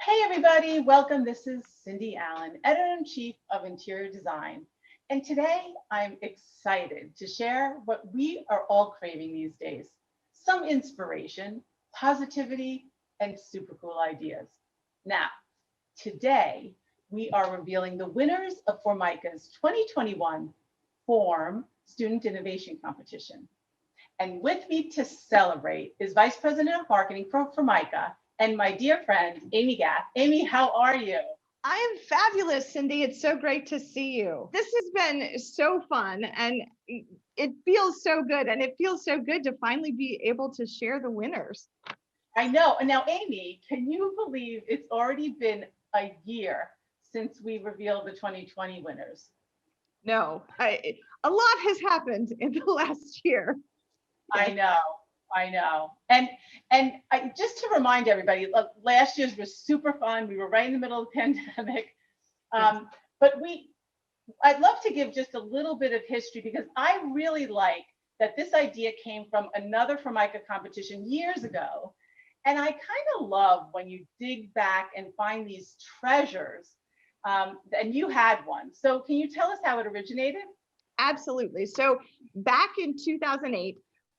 Hey everybody, welcome. This is Cindy Allen, Editor-in-Chief of Interior Design. And today I'm excited to share what we are all craving these days. Some inspiration, positivity, and super cool ideas. Now, today we are revealing the winners of Formica's 2021 Form Student Innovation Competition. And with me to celebrate is Vice President of Marketing for Formica, and my dear friend, Amy Gath. Amy, how are you? I am fabulous, Cindy. It's so great to see you. This has been so fun and it feels so good. And it feels so good to finally be able to share the winners. I know. And now, Amy, can you believe it's already been a year since we revealed the 2020 winners? No, a lot has happened in the last year. I know. And just to remind everybody, last year's was super fun. We were right in the middle of the pandemic. But I'd love to give just a little bit of history because I really like that this idea came from another Formica competition years ago. And I kind of love when you dig back and find these treasures. And you had one. So can you tell us how it originated? Absolutely. So back in 2008,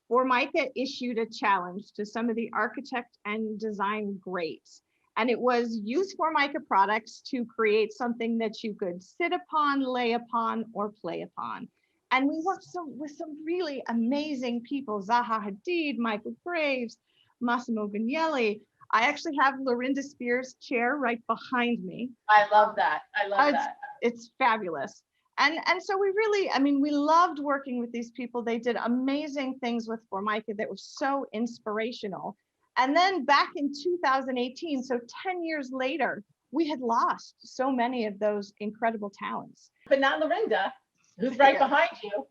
Formica issued a challenge to some of the architect and design greats. And it was use Formica products to create something that you could sit upon, lay upon, or play upon. And we worked with some really amazing people, Zaha Hadid, Michael Graves, Massimo Vignelli. I actually have Lorinda Spear's chair right behind me. I love that. It's fabulous. And so we really, we loved working with these people. They did amazing things with Formica that was so inspirational. And then back in 2018, so 10 years later, we had lost so many of those incredible talents. But not Lorinda, who's right behind you.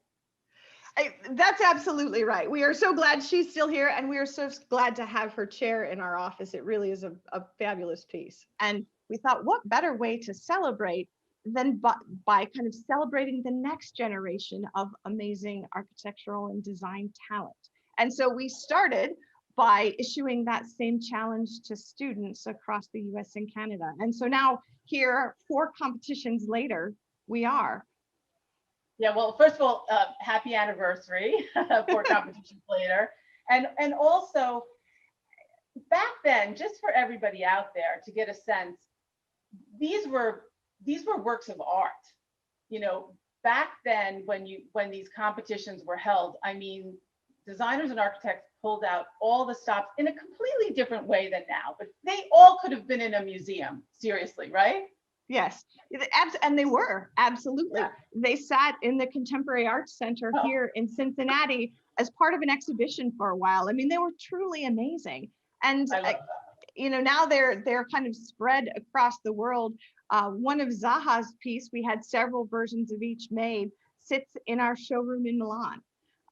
That's absolutely right. We are so glad she's still here, and we are so glad to have her chair in our office. It really is a fabulous piece. And we thought, what better way to celebrate than by kind of celebrating the next generation of amazing architectural and design talent. And so we started by issuing that same challenge to students across the US and Canada. And so now here, 4 competitions later, we are. Yeah, well, first of all, happy anniversary, 4 competitions later. And also, back then, just for everybody out there to get a sense, these were works of art. You know, back then when these competitions were held, designers and architects pulled out all the stops in a completely different way than now, but they all could have been in a museum, seriously, right? Yes, and they were, absolutely. Yeah. They sat in the Contemporary Arts Center here in Cincinnati as part of an exhibition for a while. They were truly amazing. And now they're kind of spread across the world. One of Zaha's piece, we had several versions of each made, sits in our showroom in Milan.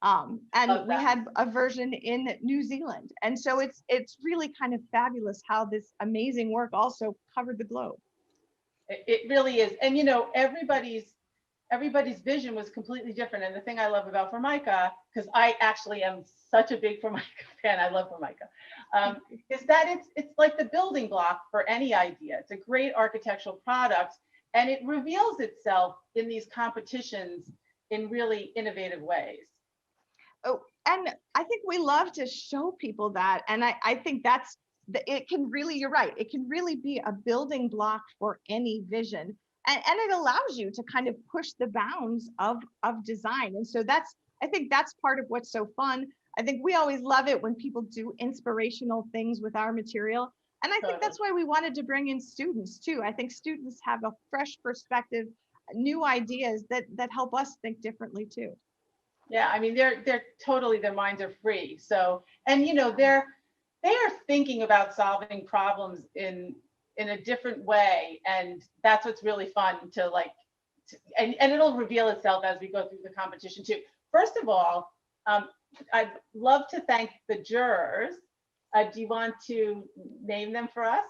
And we had a version in New Zealand. And so it's really kind of fabulous how this amazing work also covered the globe. It really is. And everybody's vision was completely different. And the thing I love about Formica, because I actually am such a big Formica fan, I love Formica, is that it's like the building block for any idea. It's a great architectural product, and it reveals itself in these competitions in really innovative ways. Oh, and I think we love to show people that. And I think it can really, you're right, it can really be a building block for any vision. And it allows you to kind of push the bounds of design. And so I think that's part of what's so fun. I think we always love it when people do inspirational things with our material. And I think that's why we wanted to bring in students too. I think students have a fresh perspective, new ideas that help us think differently too. Yeah, they're totally, their minds are free. So, and they are thinking about solving problems in a different way, and that's what's really fun and it'll reveal itself as we go through the competition too. First of all, I'd love to thank the jurors. Do you want to name them for us?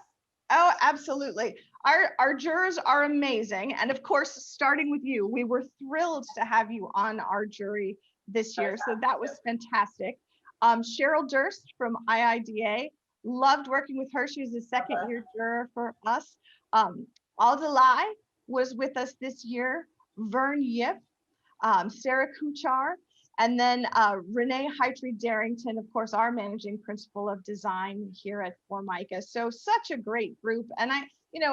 Oh, absolutely. Our jurors are amazing, and of course, starting with you, we were thrilled to have you on our jury this year, so that was fantastic. Cheryl Durst from IIDA, Loved working with her. She was a second year juror for us. Aldalai was with us this year. Vern Yip, Sarah Kuchar, and then Renee Heitre-Darrington, of course, our managing principal of design here at Formica. So such a great group. And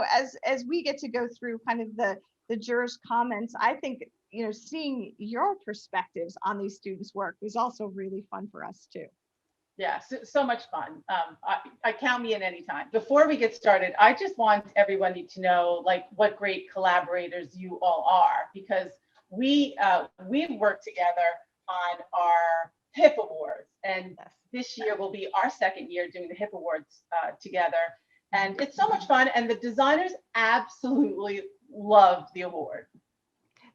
as we get to go through kind of the jurors' comments, I think, seeing your perspectives on these students' work was also really fun for us too. Yeah, so much fun. I count me in anytime. Before we get started, I just want everybody to know like what great collaborators you all are, because we worked together on our HIP Awards, and this year will be our second year doing the HIP Awards together. And it's so much fun, and the designers absolutely loved the award.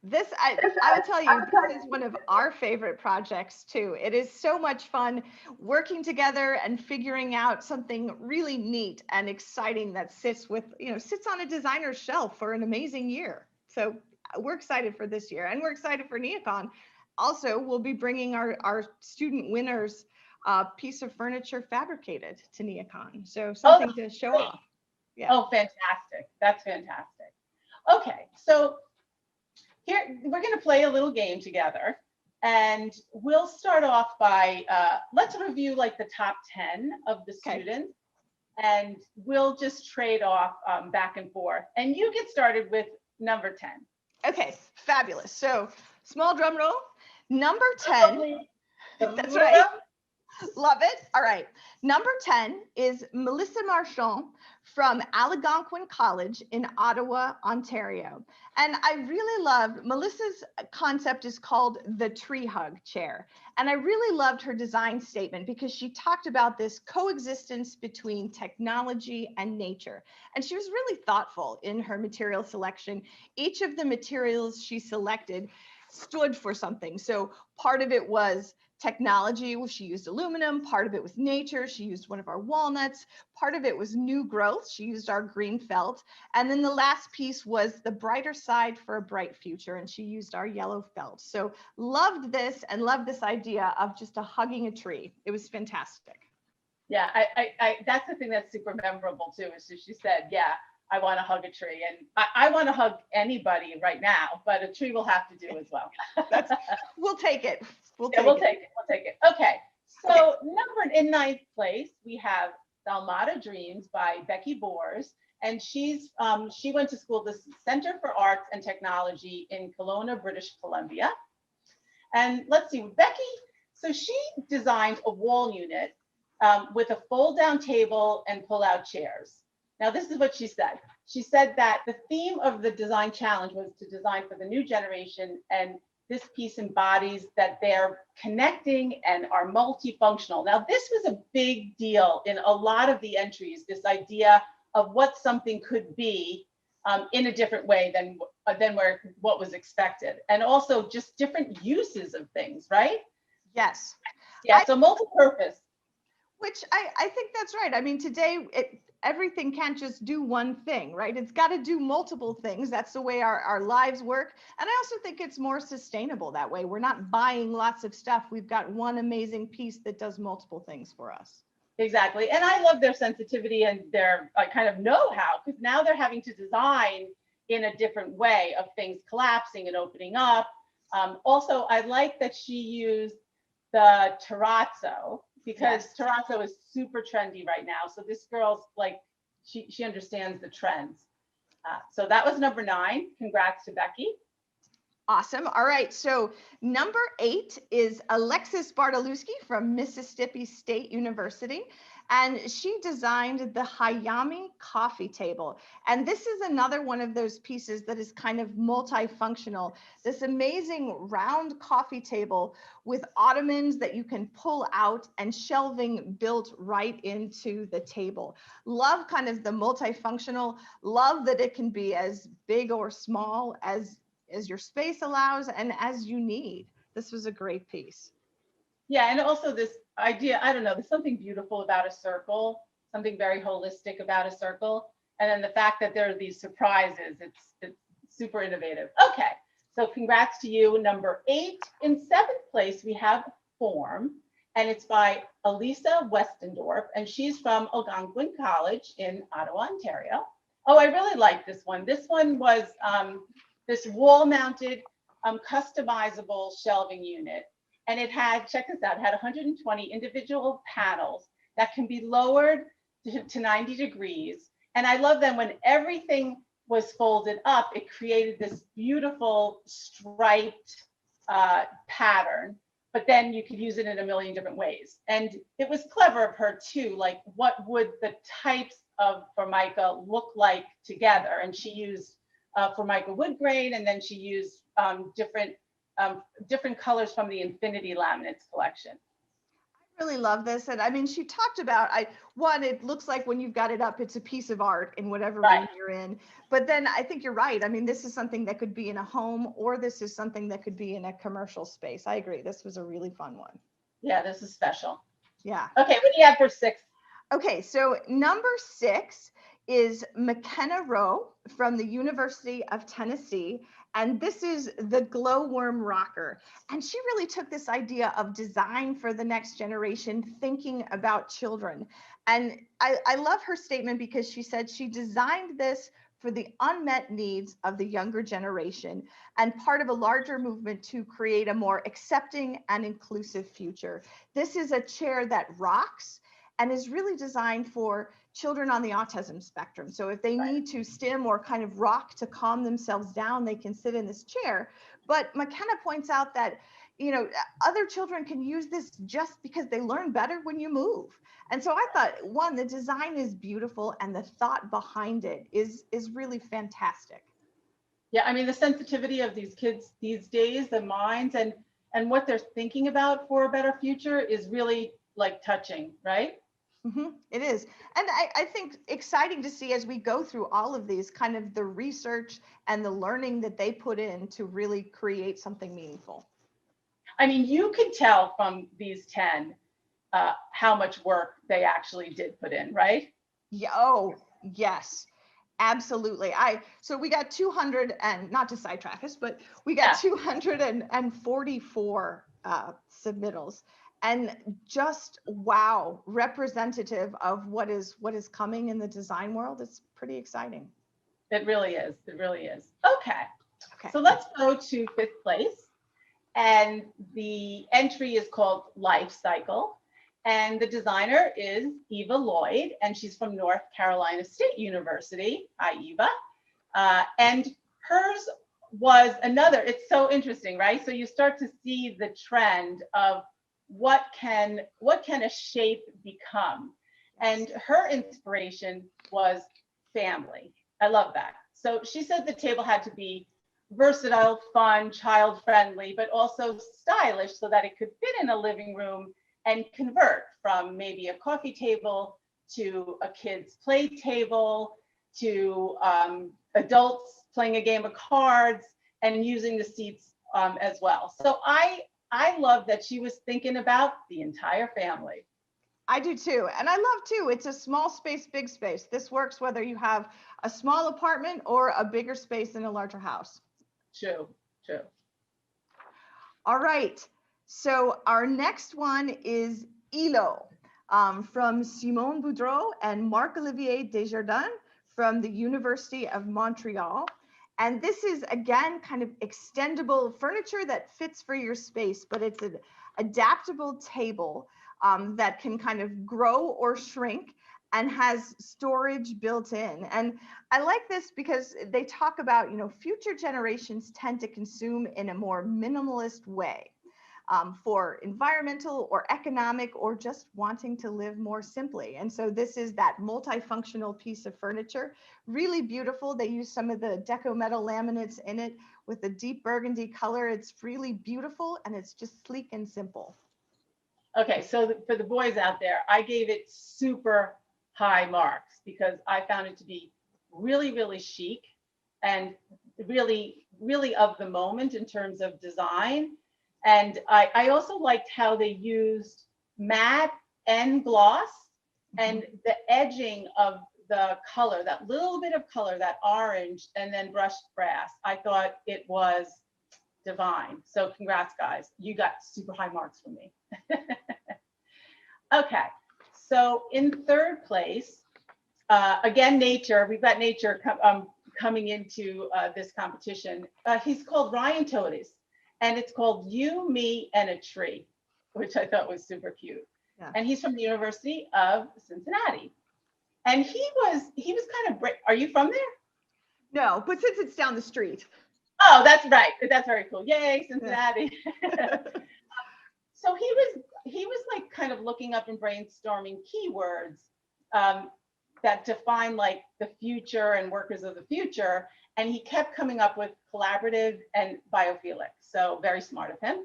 This, I will tell you, this is one of our favorite projects too. It is so much fun working together and figuring out something really neat and exciting that sits on a designer's shelf for an amazing year. So we're excited for this year, and we're excited for NeoCon. Also, we'll be bringing our student winners piece of furniture fabricated to NeoCon. So something to show off. Yeah. Oh, fantastic. That's fantastic. Okay, so here, we're going to play a little game together, and we'll start off by, let's review like the top 10 of the students, and we'll just trade off back and forth. And you get started with number 10. Okay, fabulous. So small drum roll, number 10. That's right. Love it. All right. Number 10 is Melissa Marchand from Algonquin College in Ottawa, Ontario. And I really loved Melissa's concept is called the tree hug chair. And I really loved her design statement because she talked about this coexistence between technology and nature. And she was really thoughtful in her material selection. Each of the materials she selected stood for something. So part of it was technology, she used aluminum. Part of it was nature, she used one of our walnuts. Part of it was new growth, she used our green felt. And then the last piece was the brighter side for a bright future, and she used our yellow felt. So loved this, and loved this idea of just hugging a tree. It was fantastic. Yeah, I that's the thing that's super memorable too, is she said, yeah, I want to hug a tree, and I want to hug anybody right now, but a tree will have to do as well. We'll take it. We'll take it. Okay, so in 9th place, we have Dalmata Dreams by Becky Bors, and she went to school at the Center for Arts and Technology in Kelowna, British Columbia. And let's see, Becky, so she designed a wall unit with a fold-down table and pull-out chairs. Now, this is what she said. She said that the theme of the design challenge was to design for the new generation, and this piece embodies that they're connecting and are multifunctional. Now, this was a big deal in a lot of the entries, this idea of what something could be in a different way than what was expected. And also just different uses of things, right? Yes. Yeah, so multi-purpose. Which I think that's right. I mean, today, everything can't just do one thing, right? It's got to do multiple things. That's the way our lives work. And I also think it's more sustainable that way. We're not buying lots of stuff. We've got one amazing piece that does multiple things for us. Exactly. And I love their sensitivity and their kind of know-how, because now they're having to design in a different way of things collapsing and opening up. Also, I like that she used the terrazzo, because terrazzo is super trendy right now. So this girl's like, she understands the trends. So that was number 9. Congrats to Becky. Awesome. All right. So number 8 is Alexis Bartolewski from Mississippi State University. And she designed the Hayami coffee table. And this is another one of those pieces that is kind of multifunctional. This amazing round coffee table with ottomans that you can pull out and shelving built right into the table. Love kind of the multifunctional, love that it can be as big or small as your space allows and as you need. This was a great piece. Yeah, and also this idea, I don't know, there's something beautiful about a circle, something very holistic about a circle. And then the fact that there are these surprises, it's super innovative. Okay, so congrats to you. Number 8. In 7th place, we have Form. and it's by Elisa Westendorp, and she's from Algonquin College in Ottawa, Ontario. Oh, I really like this one. This one was this wall-mounted customizable shelving unit, and it had, check this out, it had 120 individual panels that can be lowered to 90 degrees. And I love that when everything was folded up, it created this beautiful striped pattern, but then you could use it in a million different ways. And it was clever of her too, like what would the types of Formica look like together? And she used Formica wood grain, and then she used different colors from the Infinity Laminates collection. I really love this. And I mean, she talked about, one, it looks like when you've got it up, it's a piece of art in whatever room you're in. But then I think you're right. I mean, this is something that could be in a home, or this is something that could be in a commercial space. I agree. This was a really fun one. Yeah, this is special. Yeah. Okay, what do you have for 6? Okay, so number 6 is McKenna Rowe from the University of Tennessee. And this is the glowworm rocker. And she really took this idea of design for the next generation, thinking about children. And I love her statement because she said she designed this for the unmet needs of the younger generation and part of a larger movement to create a more accepting and inclusive future. This is a chair that rocks and is really designed for children on the autism spectrum. So if they need to stim or kind of rock to calm themselves down, they can sit in this chair. But McKenna points out that, you know, other children can use this just because they learn better when you move. And so I thought, one, the design is beautiful and the thought behind it is really fantastic. Yeah, I mean, the sensitivity of these kids these days, the minds and what they're thinking about for a better future is really like touching, right? Mm-hmm, it is. And I think exciting to see as we go through all of these, kind of the research and the learning that they put in to really create something meaningful. I mean, you can tell from these 10 how much work they actually did put in, right? Yeah, oh, yes, absolutely. So we got 200, and not to sidetrack us, but we got 244 submittals. And just wow, representative of what is coming in the design world. It's pretty exciting. It really is. It really is. Okay. So let's go to 5th place. And the entry is called Life Cycle. And the designer is Eva Lloyd, and she's from North Carolina State University. Hi, Eva. And hers was another, it's so interesting, right? So you start to see the trend of what can a shape become? And her inspiration was family. I love that. So she said the table had to be versatile, fun, child-friendly, but also stylish so that it could fit in a living room and convert from maybe a coffee table to a kid's play table to adults playing a game of cards and using the seats as well. So I love that she was thinking about the entire family. I do too. And I love too, it's a small space, big space. This works whether you have a small apartment or a bigger space in a larger house. True. All right. So our next one is Ilo from Simone Boudreau and Marc-Olivier Desjardins from the University of Montreal. And this is, again, kind of extendable furniture that fits for your space, but it's an adaptable table that can kind of grow or shrink and has storage built in. And I like this because they talk about, you know, future generations tend to consume in a more minimalist way for environmental or economic or just wanting to live more simply. And so this is that multifunctional piece of furniture, really beautiful. They use some of the deco metal laminates in it with a deep burgundy color. It's really beautiful and it's just sleek and simple. Okay, so for the boys out there, I gave it super high marks because I found it to be really, really chic and really, really of the moment in terms of design. And I also liked how they used matte and gloss and the edging of the color, that little bit of color, that orange, and then brushed brass. I thought it was divine. So congrats, guys. You got super high marks from me. Okay, so in third place, again, nature. We've got nature coming into this competition. He's called Ryan Todes, and it's called You, Me, and a Tree, which I thought was super cute. Yeah. And he's from the University of Cincinnati. And he was kind of, are you from there? No, but since it's down the street. Oh, that's right. That's very cool. Yay, Cincinnati. Yeah. So he was like kind of looking up and brainstorming keywords that define like the future and workers of the future. And he kept coming up with collaborative and biophilic. So very smart of him.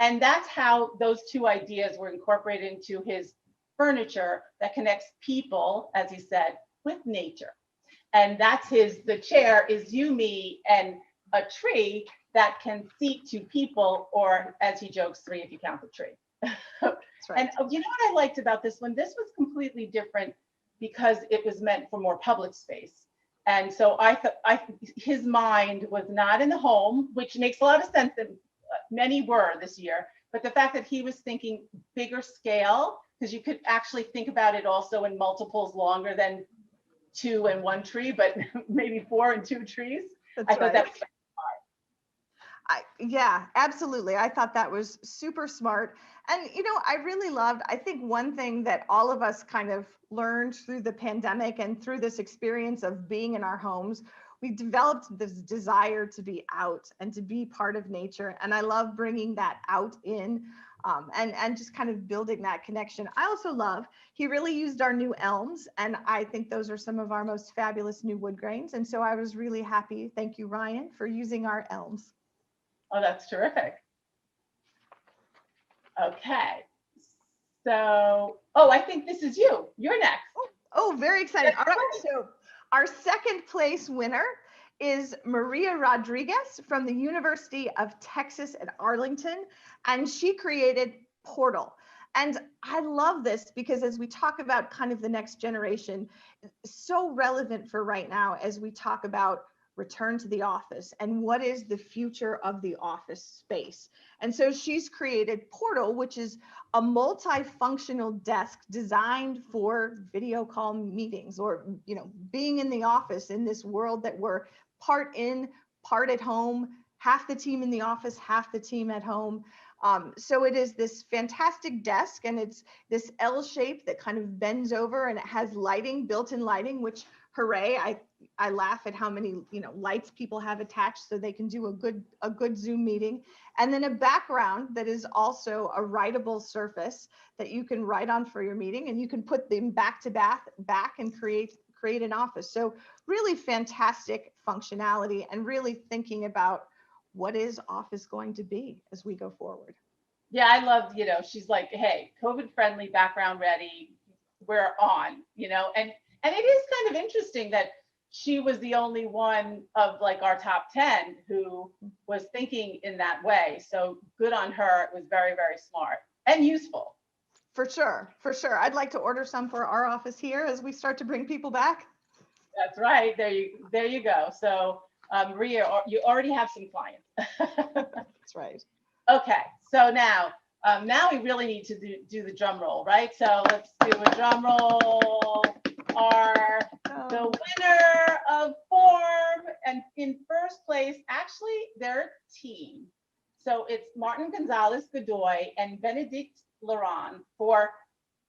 And that's how those two ideas were incorporated into his furniture that connects people, as he said, with nature. And that's the chair is you, me, and a tree that can seat two people, or as he jokes, three if you count the tree. That's right. And you know what I liked about this one? This was completely different because it was meant for more public space. And so I thought his mind was not in the home, which makes a lot of sense that many were this year, but the fact that he was thinking bigger scale, because you could actually think about it also in multiples longer than 2 and 1 tree, but maybe 4 and 2 trees. That's I thought right. that was yeah, absolutely. I thought that was super smart. And, I really loved, I think one thing that all of us kind of learned through the pandemic and through this experience of being in our homes, we developed this desire to be out and to be part of nature. And I love bringing that out in and just kind of building that connection. I also love, he really used our new elms, and I think those are some of our most fabulous new wood grains. And so I was really happy. Thank you, Ryan, for using our elms. Oh, that's terrific. Okay. So, I think this is you. You're next. Oh, very exciting. All right. So our second place winner is Maria Rodriguez from the University of Texas at Arlington, and she created Portal. And I love this because as we talk about kind of the next generation, so relevant for right now as we talk about return to the office and what is the future of the office space. And so she's created Portal, which is a multifunctional desk designed for video call meetings, or being in the office in this world that we're part in, part at home, half the team in the office, half the team at home. So it is this fantastic desk, and it's this L shape that kind of bends over, and it has lighting, built-in lighting, which hooray, I laugh at how many lights people have attached so they can do a good Zoom meeting. And then a background that is also a writable surface that you can write on for your meeting, and you can put them back to back and create an office. So really fantastic functionality, and really thinking about what is office going to be as we go forward. Yeah, I loved, she's like, hey, COVID friendly, background ready, we're on, and it is kind of interesting that she was the only one of like our top 10 who was thinking in that way. So good on her. It was very, very smart and useful. For sure. I'd like to order some for our office here as we start to bring people back. That's right. There you go. So Maria, you already have some clients. That's right. Okay. So now we really need to do the drum roll, right? So let's do a drum roll. The winner of Form, and in first place, actually, they're a team. So it's Martin Gonzalez Godoy and Benedict Laurent for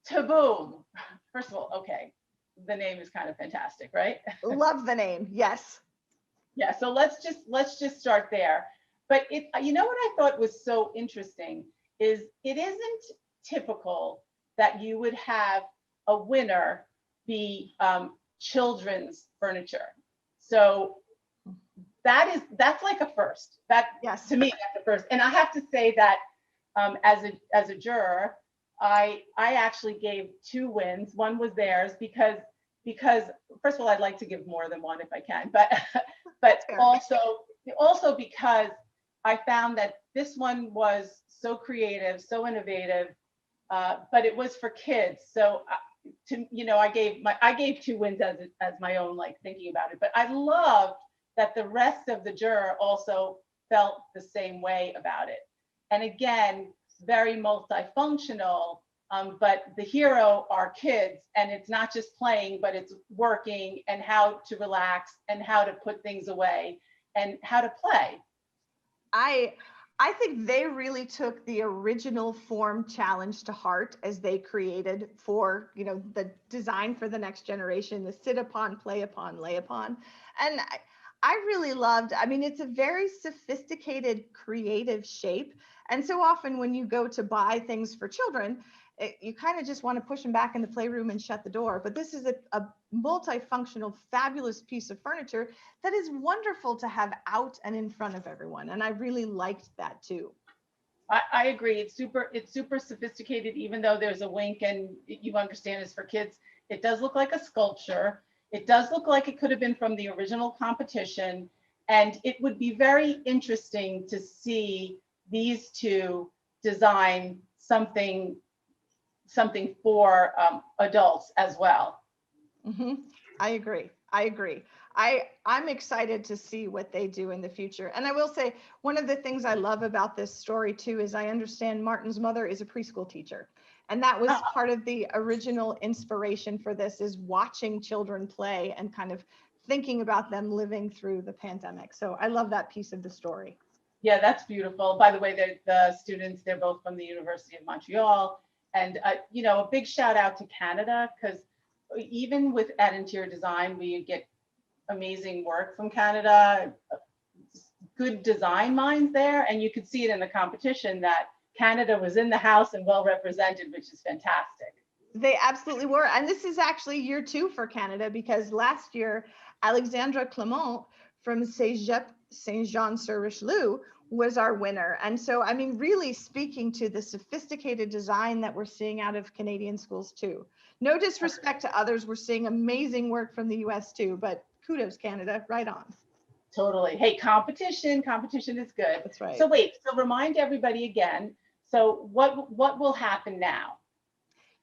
Taboom. First of all, okay, the name is kind of fantastic, right? Love the name, yes. Yeah, so let's just start there. But what I thought was so interesting is it isn't typical that you would have a winner be children's furniture. So that's like a first. That, yes, to me, that's a first. And I have to say that as a juror, I actually gave 2 wins. One was theirs because first of all, I'd like to give more than one if I can, but also because I found that this one was so creative, so innovative, but it was for kids. So I gave 2 wins as my own, like, thinking about it. But I loved that the rest of the juror also felt the same way about it. And again, very multifunctional, but the hero are kids, and it's not just playing, but it's working and how to relax and how to put things away and how to play. I think they really took the original form challenge to heart as they created for, the design for the next generation, the sit upon, play upon, lay upon. And I really loved, it's a very sophisticated, creative shape. And so often when you go to buy things for children, you kind of just want to push them back in the playroom and shut the door. But this is a multifunctional, fabulous piece of furniture that is wonderful to have out and in front of everyone. And I really liked that too. I agree. It's super sophisticated, even though there's a wink and you understand it's for kids. It does look like a sculpture. It does look like it could have been from the original competition. And it would be very interesting to see these two design something for adults as well. Mm-hmm. I agree. I'm excited to see what they do in the future. And I will say, one of the things I love about this story too, is I understand Martin's mother is a preschool teacher. And that was part of the original inspiration for this, is watching children play and kind of thinking about them living through the pandemic. So I love that piece of the story. Yeah, that's beautiful. By the way, the students, they're both from the University of Montreal. And, a big shout out to Canada, because even at Interior Design, we get amazing work from Canada, good design minds there. And you could see it in the competition that Canada was in the house and well represented, which is fantastic. They absolutely were. And this is actually year 2 for Canada, because last year, Alexandra Clement from Cégep Saint-Jean-sur-Richelieu was our winner. And so, really speaking to the sophisticated design that we're seeing out of Canadian schools too. No disrespect to others. We're seeing amazing work from the US too, but kudos, Canada, right on. Totally. Hey, competition is good. That's right. So wait, so remind everybody again. So what will happen now?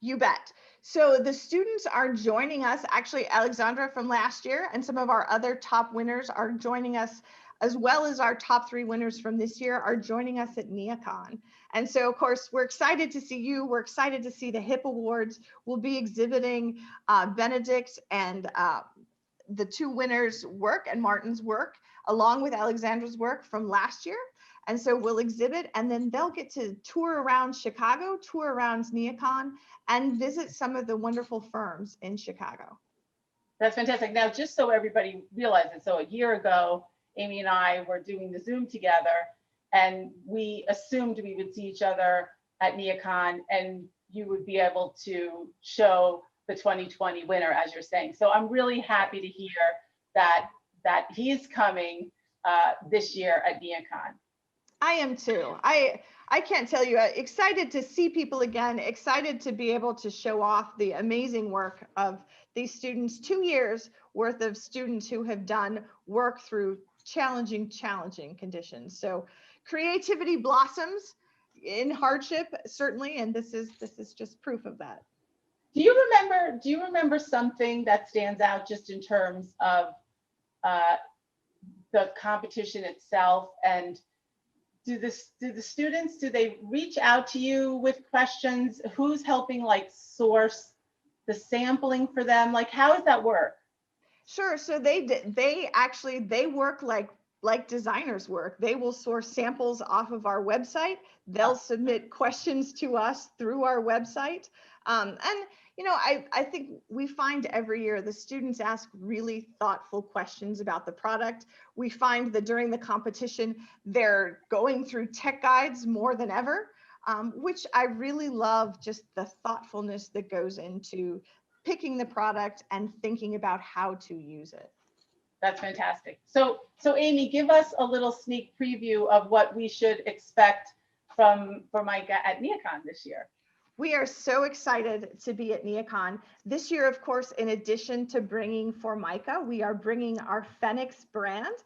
You bet. So the students are joining us, actually Alexandra from last year, and some of our other top winners are joining us, as well as our top 3 winners from this year are joining us at NeoCon. And so, of course, we're excited to see you. We're excited to see the HIP Awards. We'll be exhibiting Benedict and the 2 winners' work and Martin's work, along with Alexandra's work from last year. And so we'll exhibit, and then they'll get to tour around Chicago, tour around NeoCon, and visit some of the wonderful firms in Chicago. That's fantastic. Now, just so everybody realizes, so a year ago, Amy and I were doing the Zoom together, and we assumed we would see each other at NeoCon, and you would be able to show the 2020 winner, as you're saying. So I'm really happy to hear that he's coming this year at NeoCon. I am too. I can't tell you, excited to see people again, excited to be able to show off the amazing work of these students, 2 years worth of students who have done work through challenging conditions. So creativity blossoms in hardship, certainly, and this is just proof of that. Do you remember something that stands out just in terms of the competition itself? And do the students, do they reach out to you with questions? Who's helping source the sampling for them? How does that work? Sure. So they work like designers work. They will source samples off of our website. They'll submit questions to us through our website. I think we find every year the students ask really thoughtful questions about the product. We find that during the competition, they're going through tech guides more than ever, which I really love, just the thoughtfulness that goes into picking the product and thinking about how to use it. That's fantastic. So Amy, give us a little sneak preview of what we should expect from Formica at NeoCon this year. We are so excited to be at NeoCon. This year, of course, in addition to bringing Formica, we are bringing our Phoenix brand,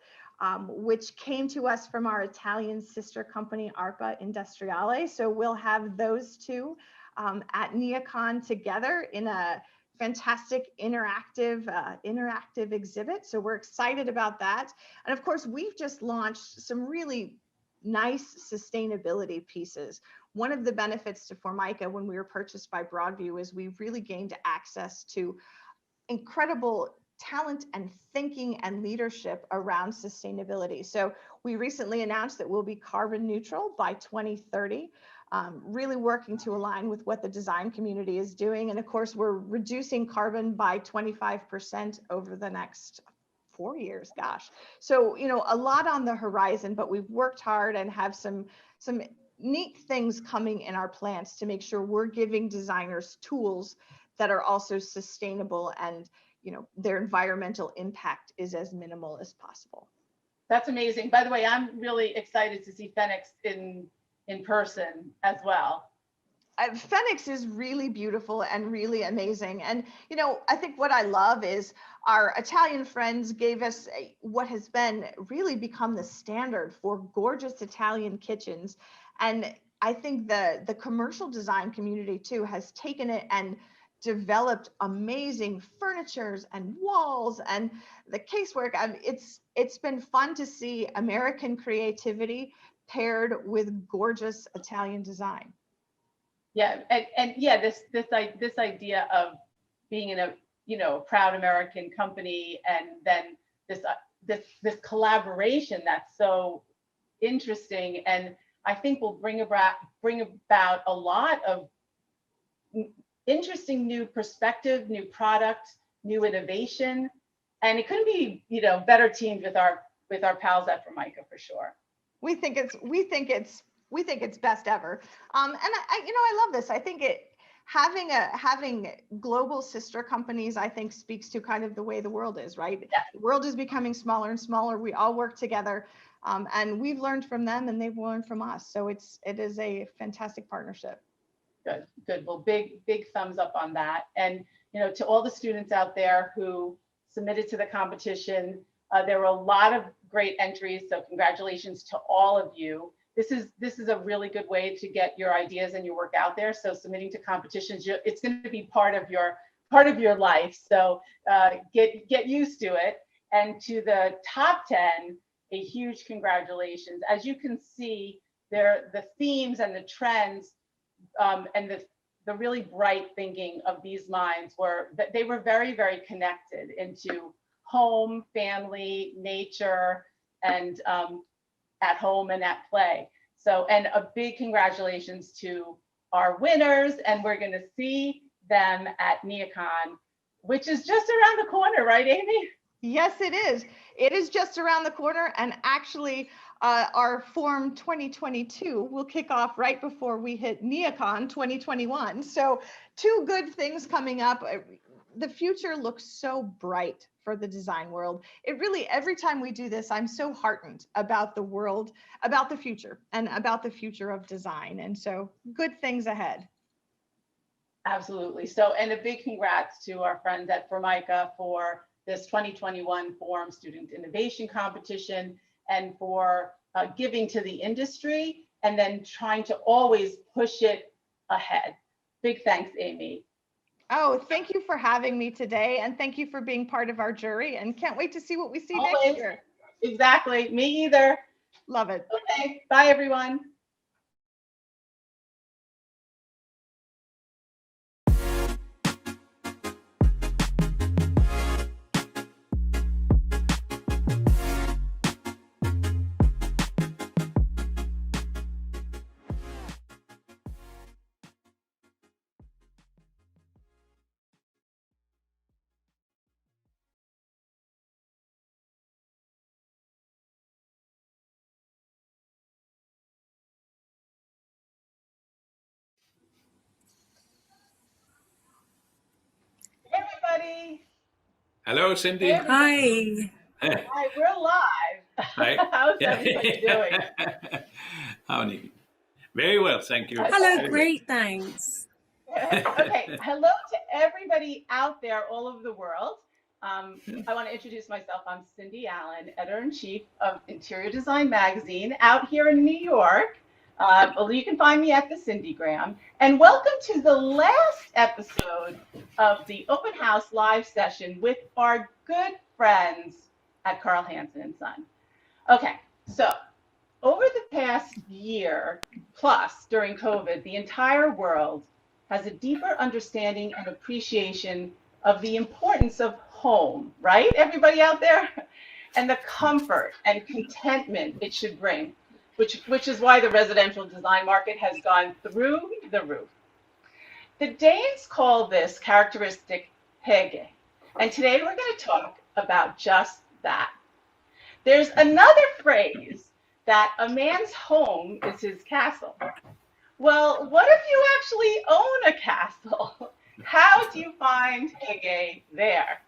which came to us from our Italian sister company, ARPA Industriale. So we'll have those 2 at NeoCon together in a fantastic interactive exhibit. So we're excited about that. And of course, we've just launched some really nice sustainability pieces. one of the benefits to Formica when we were purchased by Broadview is we really gained access to incredible talent and thinking and leadership around sustainability. So we recently announced that we'll be carbon neutral by 2030, really working to align with what the design community is doing. And of course, we're reducing carbon by 25% over the next 4 years, gosh. So, you know, a lot on the horizon, but we've worked hard and have some neat things coming in our plants to make sure we're giving designers tools that are also sustainable and, you know, their environmental impact is as minimal as possible. That's amazing. By the way, I'm really excited to see Phoenix in person as well. Phoenix is really beautiful and really amazing. And, you know, I think what I love is our Italian friends gave us what has been really become the standard for gorgeous Italian kitchens. And I think the commercial design community too has taken it and developed amazing furnitures and walls and the casework. It's been fun to see American creativity paired with gorgeous Italian design. Yeah, and yeah, this idea of being in a, you know, proud American company, and then this collaboration that's so interesting, and I think will bring about a lot of interesting new perspective, new product, new innovation, and it couldn't be, you know, better teamed with our pals at Formica for sure. We think it's best ever. And I love this. I think having global sister companies, I think, speaks to kind of the way the world is, right? Yeah. The world is becoming smaller and smaller. We all work together, and we've learned from them, and they've learned from us. So it is a fantastic partnership. Good. Well, big thumbs up on that. And, you know, to all the students out there who submitted to the competition, there were a lot of great entries. So congratulations to all of you. This is a really good way to get your ideas and your work out there. So submitting to competitions, it's going to be part of your life. So get used to it. And to the top 10, a huge congratulations. As you can see, the themes and the trends and the really bright thinking of these minds were that they were very, very connected into home, family, nature, and at home and at play. So, and a big congratulations to our winners, and we're going to see them at NeoCon, which is just around the corner, right, Amy? Yes, it is. It is just around the corner, and actually our Form 2022 will kick off right before we hit NeoCon 2021. So 2 good things coming up. The future looks so bright for the design world. It really, every time we do this, I'm so heartened about the world, about the future, and about the future of design. And so good things ahead. Absolutely. So, and a big congrats to our friends at Formica for this 2021 Forum Student Innovation Competition, and for giving to the industry and then trying to always push it ahead. Big thanks, Amy. Oh, thank you for having me today, and thank you for being part of our jury, and can't wait to see what we see Always. next year. Exactly. Me either. Love it. Okay. Bye, everyone. Hey, everybody. Hello, Cindy. Hey, Hi. Hi, we're live. Hi. How's everybody doing? How Niki? Very well, thank you. Hello, Very great, thanks. Okay, hello to everybody out there all over the world. I want to introduce myself. I'm Cindy Allen, editor-in-chief of Interior Design Magazine out here in New York. Well, you can find me at the Cindygram. And welcome to the last episode of the Open House live session with our good friends at Carl Hansen Søn. Okay, so Over the past year plus during COVID, the entire world has a deeper understanding and appreciation of the importance of home, right? Everybody out there? And the comfort and contentment it should bring, which is why the residential design market has gone through the roof. The Danes call this characteristic hygge, and today we're going to talk about just that. There's another phrase that a man's home is his castle. Well, what if you actually own a castle? How do you find hygge there?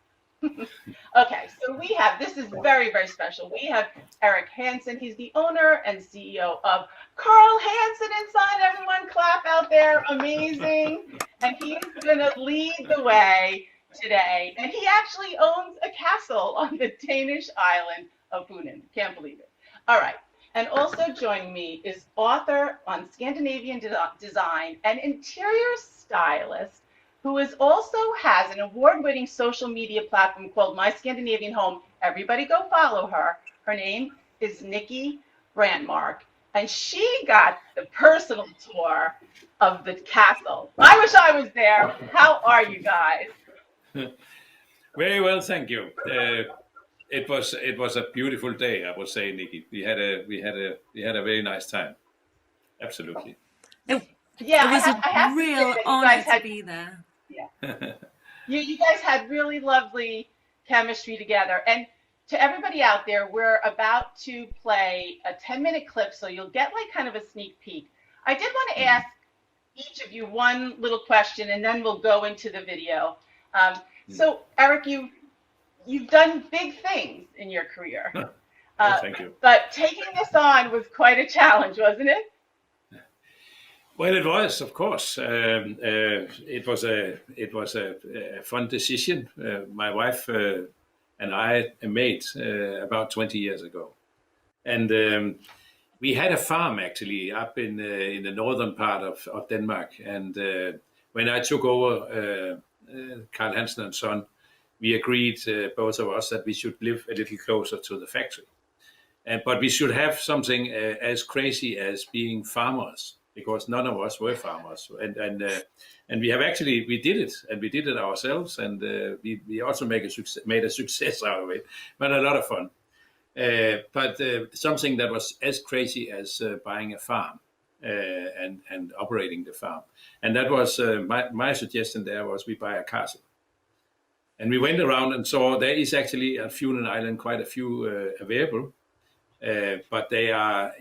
Okay, so we have, this is very, very special. We have Carl Hansen. He's the owner and CEO of Carl Hansen Søn. Everyone clap out there. Amazing. And he's going to lead the way today. And he actually owns a castle on the Danish island of Funen. Can't believe it. All right. And also joining me is author on Scandinavian design and interior stylist, who also has an award-winning social media platform called My Scandinavian Home. Everybody go follow her. Her name is Niki Brantmark, and she got the personal tour of the castle. I wish I was there. How are you guys? Very well, thank you. It was a beautiful day, I would say, Niki. We had a very nice time. Absolutely. Yeah, It was I have a real honor to be there. Yeah. You guys had really lovely chemistry together. And to everybody out there, we're about to play a 10-minute clip, so you'll get like kind of a sneak peek. I did want to ask each of you one little question, and then we'll go into the video. So, Eric, you've done big things in your career. Thank you. But taking this on was quite a challenge, wasn't it? Well, it was, of course. It was a fun decision. My wife and I made about 20 years ago, and we had a farm actually up in the northern part of Denmark. And when I took over Carl Hansen Søn, we agreed, both of us, that we should live a little closer to the factory, but we should have something as crazy as being farmers, because none of us were farmers, and we did it, and we did it ourselves, and we also made a success out of it, but a lot of fun. But something that was as crazy as buying a farm and operating the farm, and that was my suggestion. There was we buy a castle, and we went around and saw there is actually at Funen Island quite a few available. But they are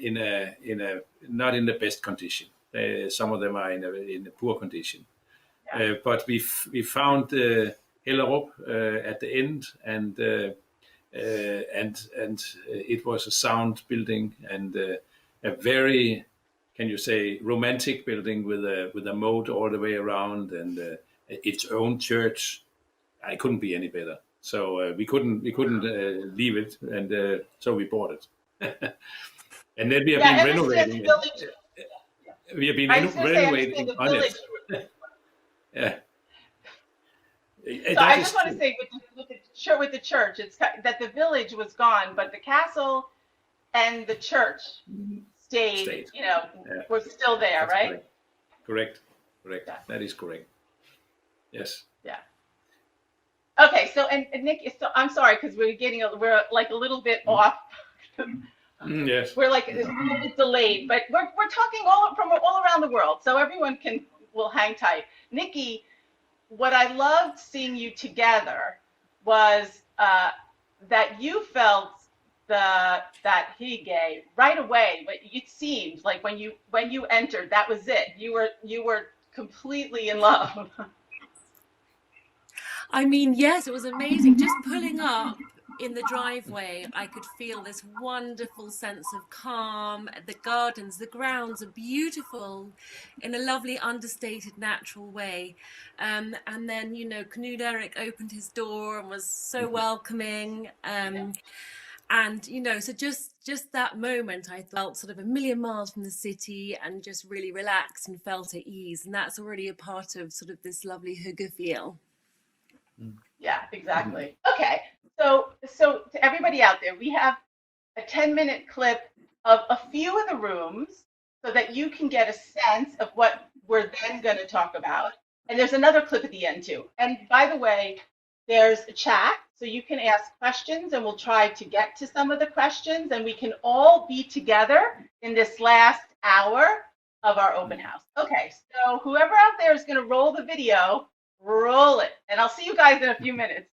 not in the best condition. Some of them are in a poor condition. Yeah. But we found Hellerup at the end, and it was a sound building and a very, can you say, romantic building with a moat all the way around and its own church. I couldn't be any better. So we couldn't leave it, and so we bought it. And then we have been renovating it. We have been renovating on it. Yeah. So I just want to say with the church, it's that the village was gone, but the castle and the church stayed. You know, were still there, that's right? Correct. Yeah. That is correct. Yes. Yeah. Okay, so and Nick, so I'm sorry because we're like a little bit off. Yes. We're like a little bit delayed, but we're talking from all around the world, so everyone will hang tight. Niki, what I loved seeing you together was that you felt that hygge right away. It seemed like when you entered, that was it. You were completely in love. I mean, yes, it was amazing. Just pulling up in the driveway, I could feel this wonderful sense of calm. The gardens, the grounds are beautiful in a lovely, understated, natural way. And then, Knud Erik opened his door and was so welcoming. And, so just that moment, I felt sort of a million miles from the city and just really relaxed and felt at ease. And that's already a part of sort of this lovely hygge feel. Yeah, exactly. Okay. So to everybody out there, we have a 10-minute clip of a few of the rooms so that you can get a sense of what we're then going to talk about. And there's another clip at the end too. And by the way, there's a chat, so you can ask questions and we'll try to get to some of the questions and we can all be together in this last hour of our open house. Okay, so whoever out there is going to roll the video, roll it. And I'll see you guys in a few minutes.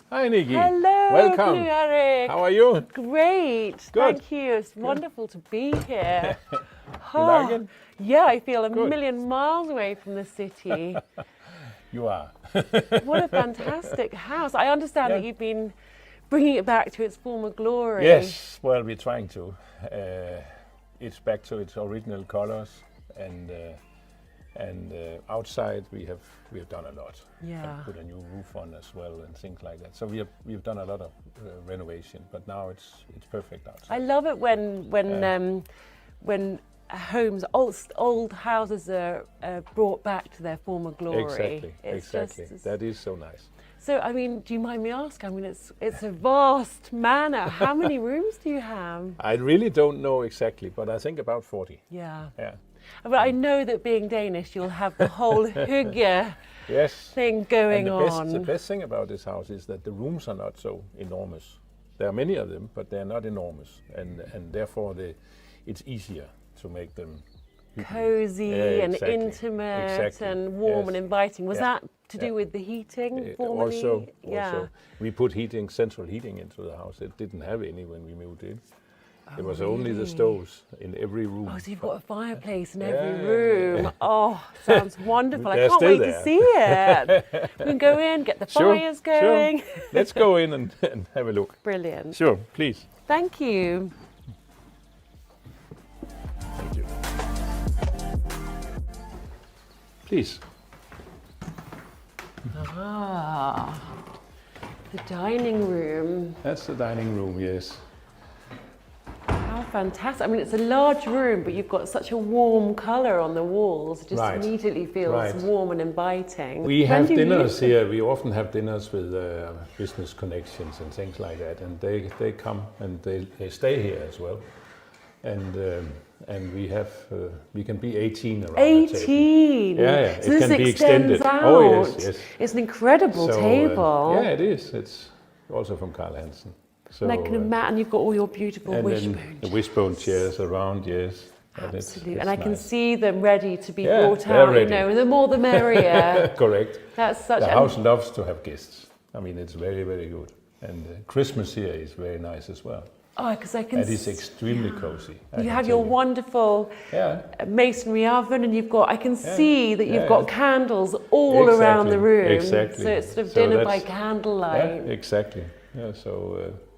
Hi, Niki. Hello, Welcome. Eric. How are you? Great. Good. Thank you. It's wonderful to be here. You like it? Yeah, I feel a Good. million miles away from the city. You are. What a fantastic house. I understand that you've been bringing it back to its former glory. Yes, well, we're trying to. It's back to its original colors, and outside we have done a lot. Yeah. Put a new roof on as well and things like that. So we've done a lot of renovation, but now it's perfect outside. I love it when homes, old houses are brought back to their former glory. Exactly, It's exactly. just- That is so nice. So, I mean, do you mind me asking? I mean, it's a vast manor. How many rooms do you have? I really don't know exactly, but I think about 40. Yeah. Yeah. But I know that being Danish, you'll have the whole hygge Yes. thing going And the on. best thing about this house is that the rooms are not so enormous. There are many of them, but they're not enormous, and therefore it's easier to make them Cozy Yeah, and exactly. intimate Exactly. and warm Yes. and inviting. Was Yeah. that to do with the heating formerly? Also, yeah. we put central heating into the house. It didn't have any when we moved in. It was only the really? stoves in every room. Oh, so you've got a fireplace in Yeah, every yeah, room. yeah. Oh, sounds wonderful. I They're can't still wait to there. see it. We can go in, get the fires going. Sure. Let's go in and have a look. Brilliant. Sure, please. Thank you. Thank you. Please. Ah, the dining room. That's the dining room, yes. How fantastic. I mean, it's a large room, but you've got such a warm colour on the walls. It just Right. immediately feels Right. warm and inviting. We When have do you dinners use it? here. We often have dinners with business connections and things like that, and they come and they stay here as well. And we can be 18 around the table. 18. Yeah, So it this can be extends extended. out. Oh yes, yes. It's an incredible So, table. yeah, it is. It's also from Carl Hansen. So, And I can imagine you've got all your beautiful and then wishbone. the wishbone chairs around, yes. And Absolutely. it's And I can nice. see them ready to be Yeah, brought they're out. ready. You know, the more the merrier. Correct. That's such The a house loves to have guests. I mean, it's very, very good. And Christmas here is very nice as well. oh, because I can. And it's extremely cozy. I You can have tell your you. wonderful Yeah. masonry oven, and you've got. I can see that you've yeah, got candles all around the Exactly, room. exactly. So it's sort of So dinner by that's- candlelight. Yeah, exactly. Yeah, so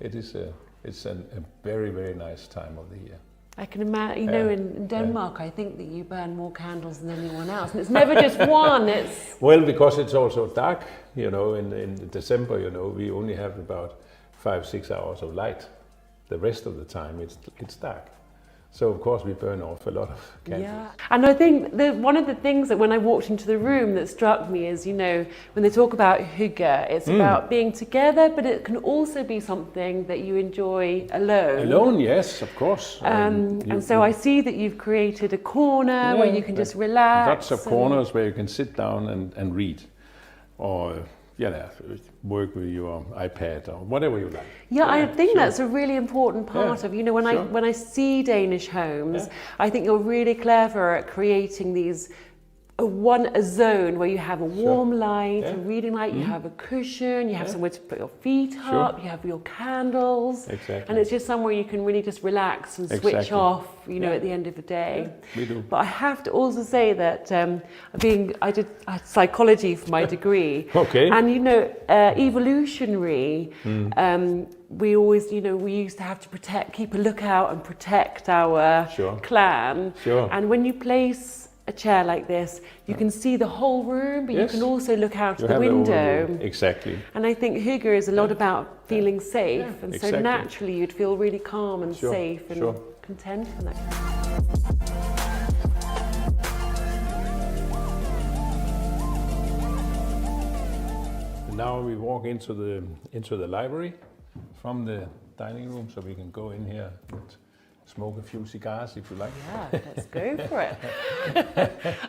it's a very, very nice time of the year. I can imagine. You know, Yeah, in Denmark, I think that you burn more candles than anyone else, and it's never just one. It's Well, because it's also dark, you know, in December, you know, we only have about 5-6 hours of light. The rest of the time it's dark. So of course we burn off a lot of candles. yeah, and I think one of the things that when I walked into the room that struck me is, you know, when they talk about hygge, it's about being together, but it can also be something that you enjoy alone. Alone, yes, of course. And so I see that you've created a corner where you can just relax. Lots of and- corners where you can sit down and read, or work with your iPad or whatever you like. Yeah, I think sure. that's a really important part Yeah, of, you know, sure. when I see Danish homes, I think you're really clever at creating these a zone where you have a warm light, a reading light, you have a cushion, you have somewhere to put your feet up, you have your candles, Exactly. and it's just somewhere you can really just relax and switch Exactly. off, you know, at the end of the day. we do. But I have to also say that I did psychology for my degree, Okay. and you know, evolutionary. We always, you know, we used to have to keep a lookout and protect our Sure. clan. Sure. And when you place a chair like this, you can see the whole room, but Yes. you can also look out You the have window. overview. Exactly. And I think hygge is a lot about feeling safe, and so exactly. naturally you'd feel really calm and Sure. safe. And Sure. content and that. Now we walk into the library from the dining room, so we can go in here and smoke a few cigars if you like. Yeah, let's go for it.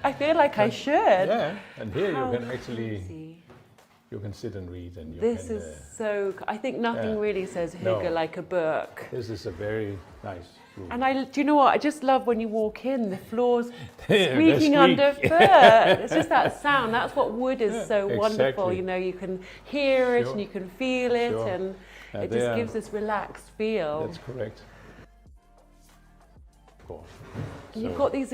I feel like I should. Yeah, and here How you can actually cozy. you can sit and read, and you This can. is so. I think nothing yeah. really says No. hygge like a book. This is a very nice room. And do you know what? I just love when you walk in, the floors They squeaking squeak. underfoot. It's just that sound. That's what wood is so wonderful. exactly. You know, you can hear it Sure. and you can feel it, Sure. and it they just are- gives this relaxed feel. That's correct. Of course. And you've So- got these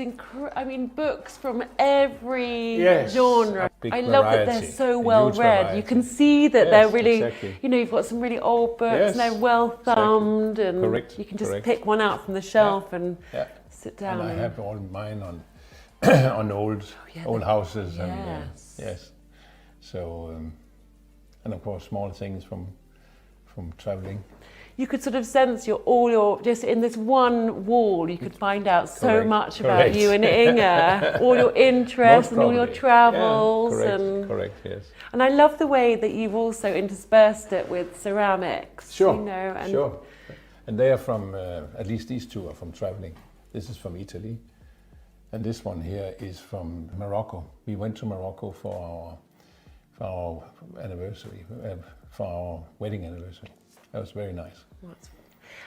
books from every Yes, genre. a big I love that they're variety, so a well huge read. You variety. can see that Yes, they're really, exactly. you know, you've got some really old books Yes, and they're well thumbed, and Correct, you can just correct. pick one out from the shelf and Yeah. sit down. And I have all mine on on old houses and Yes. yes. So and of course small things from traveling. You could sort of sense just in this one wall, you could find out so Correct, much about correct. you and Inga, all your interests Most and all your probably. travels. Yeah, correct, and correct, yes. And I love the way that you've also interspersed it with ceramics. Sure, You know, and sure. And they are from, at least these two are from traveling. This is from Italy. And this one here is from Morocco. We went to Morocco for our anniversary, for our wedding anniversary. That was very nice.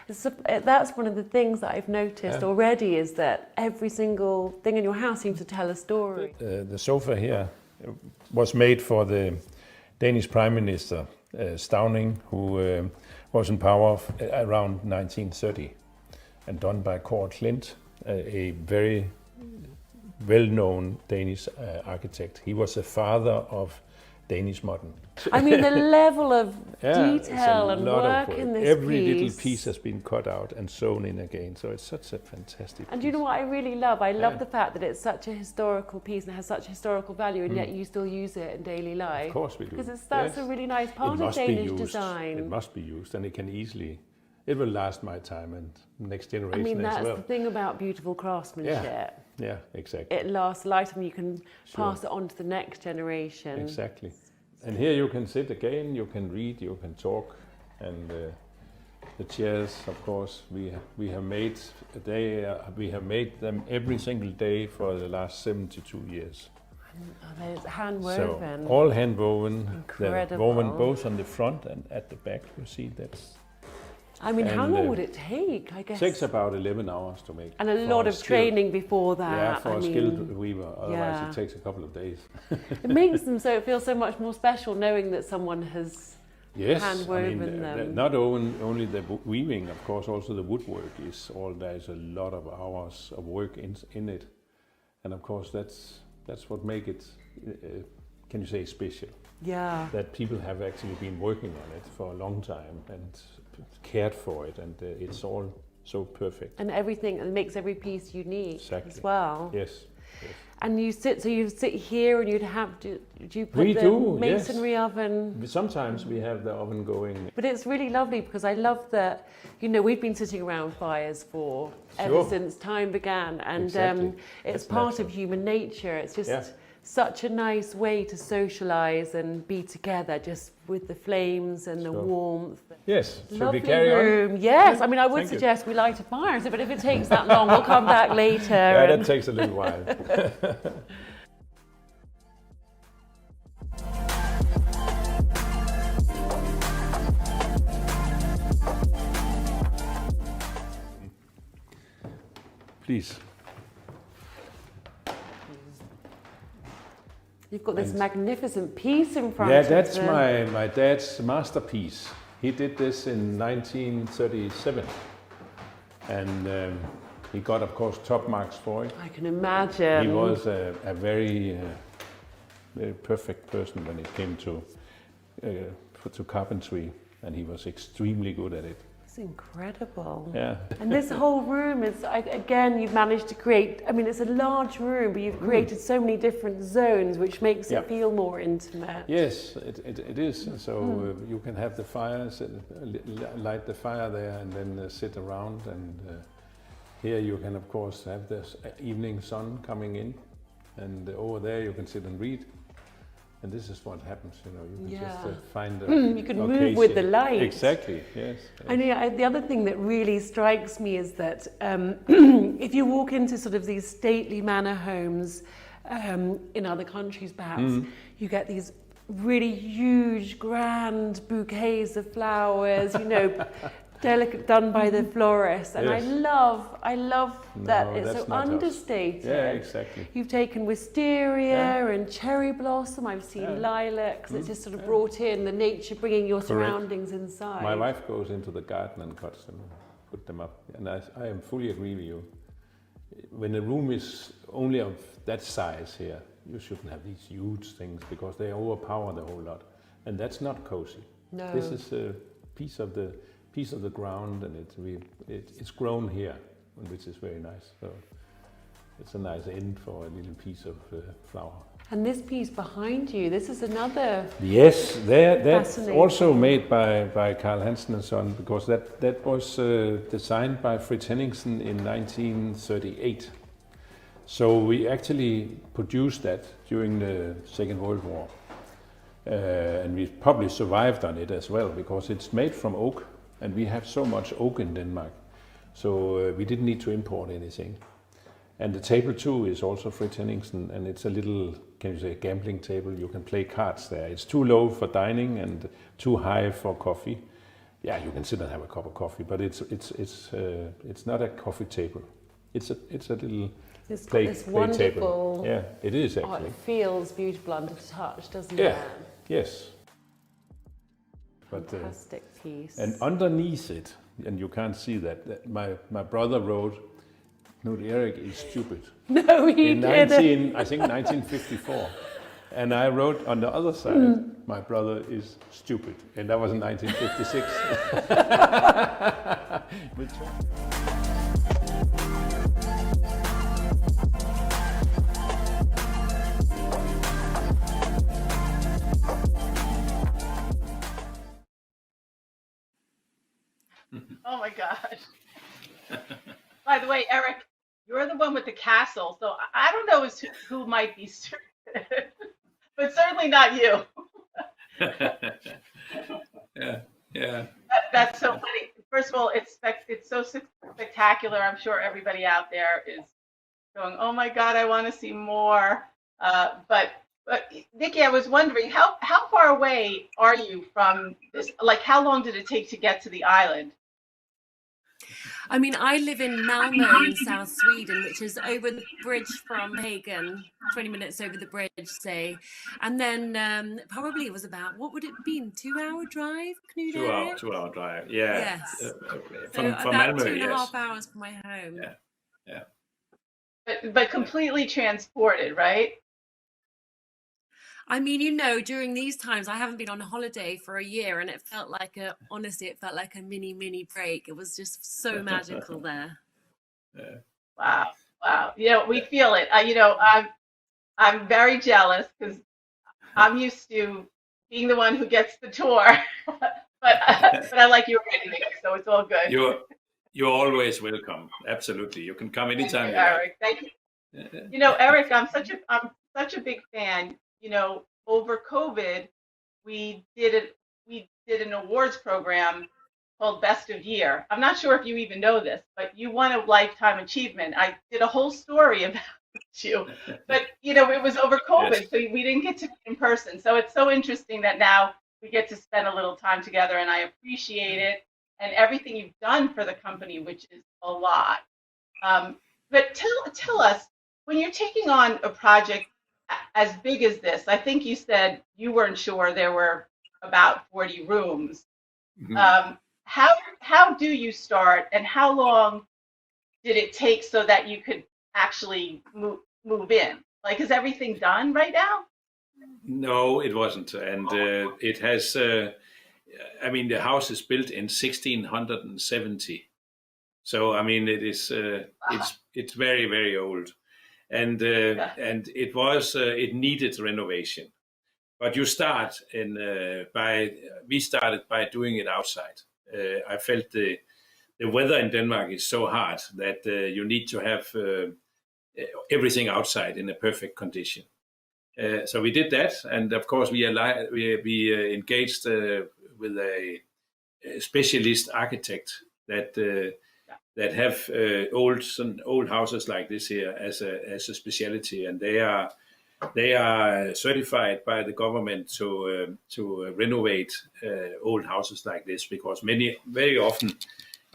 That's one of the things that I've noticed already, is that every single thing in your house seems to tell a story. The sofa here was made for the Danish Prime Minister, Stauning, who was in power around 1930, and done by Carl Hansen, a very well-known Danish architect. He was the father of Danish modern. I mean, the level of It's detail a and lot of work in this Every piece. little piece has been cut out and sewn in again, so it's such a fantastic And do you know piece. what I really love? I love Yeah. the fact that it's such a historical piece and has such historical value, and yet you still use it in daily life. Of course we do. Because that's a really nice part of Danish design. It must be used, and it will last my time and next generation I mean, as that's well. the thing about beautiful craftsmanship. Yeah, exactly. It lasts a lifetime. You can pass it on to the next generation. Exactly. And here you can sit again, you can read, you can talk, and the chairs, of course, we have made them every single day for the last 72 years. It's hand woven. So all hand woven. They're Incredible. woven both on the front and at the back. You see that's. I mean, how and, long would it take? I guess. Takes about 11 hours to make. And a for lot of skilled- training before that. Yeah, for I a mean, skilled weaver. Otherwise, yeah. it takes a couple of days. It makes them feel so much more special knowing that someone has Yes, hand woven them. Not only the weaving, of course, also the woodwork is all. There's a lot of hours of work in it, and of course that's what make it. Can you say special? Yeah. That people have actually been working on it for a long time and cared for it, and it's all so perfect. And everything, and makes every piece unique Exactly. as well. Yes. And you sit here, and do you put We the do, masonry oven? Sometimes we have the oven going. But it's really lovely because I love that, you know, we've been sitting around fires ever Sure. since time began, and Exactly. it's That's part of natural. human nature. It's just Yeah. such a nice way to socialize and be together, just with the flames and the Sure. warmth. Yes. Should Lovely we carry on? room. Yes, I mean, I would Thank you. suggest we light a fire, but if it takes that long, we'll come back later. Yeah, and- that takes a little while. Please. You've got this magnificent piece in front Yeah, of that's you. my dad's masterpiece. He did this in 1937, and he got, of course, top marks for it. I can imagine. He was a very perfect person when it came to carpentry, and he was extremely good at it. It's incredible. Yeah. And this whole room is, again, you've managed to create, I mean, it's a large room, but you've created so many different zones, which makes Yeah. it feel more intimate. Yes, it is. So you can have the fire, light the fire there, and then sit around and here you can of course have this evening sun coming in, and over there you can sit and read. And this is what happens, you know, you can just find a you can move with the light. Exactly, yes. I know, the other thing that really strikes me is that if you walk into sort of these stately manor homes in other countries perhaps, you get these really huge, grand bouquets of flowers, you know, delicate, done by the florist, and Yes. I love that it's that's so not us. understated. Yeah, exactly. You've taken wisteria and cherry blossom. I've seen lilacs. It's just sort of brought in the nature, bringing your surroundings inside. My wife goes into the garden and cuts them, put them up, and I am fully agree with you. When a room is only of that size here, you shouldn't have these huge things because they overpower the whole lot, and that's not cozy. No. This is a piece of the ground, and it's grown here, which is very nice. So it's a nice end for a little piece of flower. And this piece behind you, this is another. Yes, that's Fascinating. also made by Carl Hansen Søn, because that was designed by Fritz Henningsen in 1938. So we actually produced that during the Second World War, and we probably survived on it as well because it's made from oak, and we have so much oak in Denmark, so we didn't need to import anything. And the table too is also Fritz Henningsen, and it's a little, can you say, gambling table. You can play cards there. It's too low for dining and too high for coffee. Yeah, you can sit and have a cup of coffee, but it's not a coffee table. It's a little It's play, got this play wonderful. table. Yeah, it is Oh, actually. it feels beautiful under touch, doesn't Yeah. it? Yes. But Fantastic piece. and underneath it, and you can't see that my brother wrote, "Knud Erik is stupid." No, he In didn't. I think 1954. And I wrote on the other side, "My brother is stupid." And that was in 1956. Oh my gosh. By the way, Eric, you're the one with the castle, so I don't know who might be stupid, but certainly not you. Yeah. That's so funny. First of all, it's so spectacular. I'm sure everybody out there is going, "Oh my God, I want to see more." But Niki, I was wondering, how far away are you from this? Like, how long did it take to get to the island? I mean, I live in Malmö in South Sweden, which is over the bridge from Hagen, 20 minutes over the bridge, say. And then probably it was about, what would it be, 2-hour drive, Knud Erik? 2 hour drive. Yeah. Yes. From about Malmö, 2.5 hours from my home. Yeah. But completely transported, right? I mean, you know, during these times, I haven't been on holiday for a year, and it felt like honestly, it felt like a mini break. It was just so magical there. Wow. You know, we feel it. I'm very jealous because I'm used to being the one who gets the tour, but I like you already, Niki, so it's all good. You're always welcome. Absolutely, you can come anytime. Thank you, Eric. Thank you. You know, Eric, I'm such a big fan. You know, over COVID, we did an awards program called Best of Year. I'm not sure if you even know this, but you won a lifetime achievement. I did a whole story about you, but you know, it was over COVID, yes. So we didn't get to meet in person. So it's so interesting that now we get to spend a little time together, and I appreciate it and everything you've done for the company, which is a lot. But tell us, when you're taking on a project as big as this, I think you said you weren't sure there were about 40 rooms. Mm-hmm. How do you start, and how long did it take so that you could actually move in? Like, is everything done right now? No, it wasn't, and it has. I mean, the house is built in 1670, so I mean, it is. It's very, very old. And it needed renovation, but we started by doing it outside. I felt the the weather in Denmark is so hard that you need to have everything outside in a perfect condition. So we did that, and of course we engaged with a specialist architect that have old houses like this here as a speciality, and they are certified by the government to renovate old houses like this, because very often,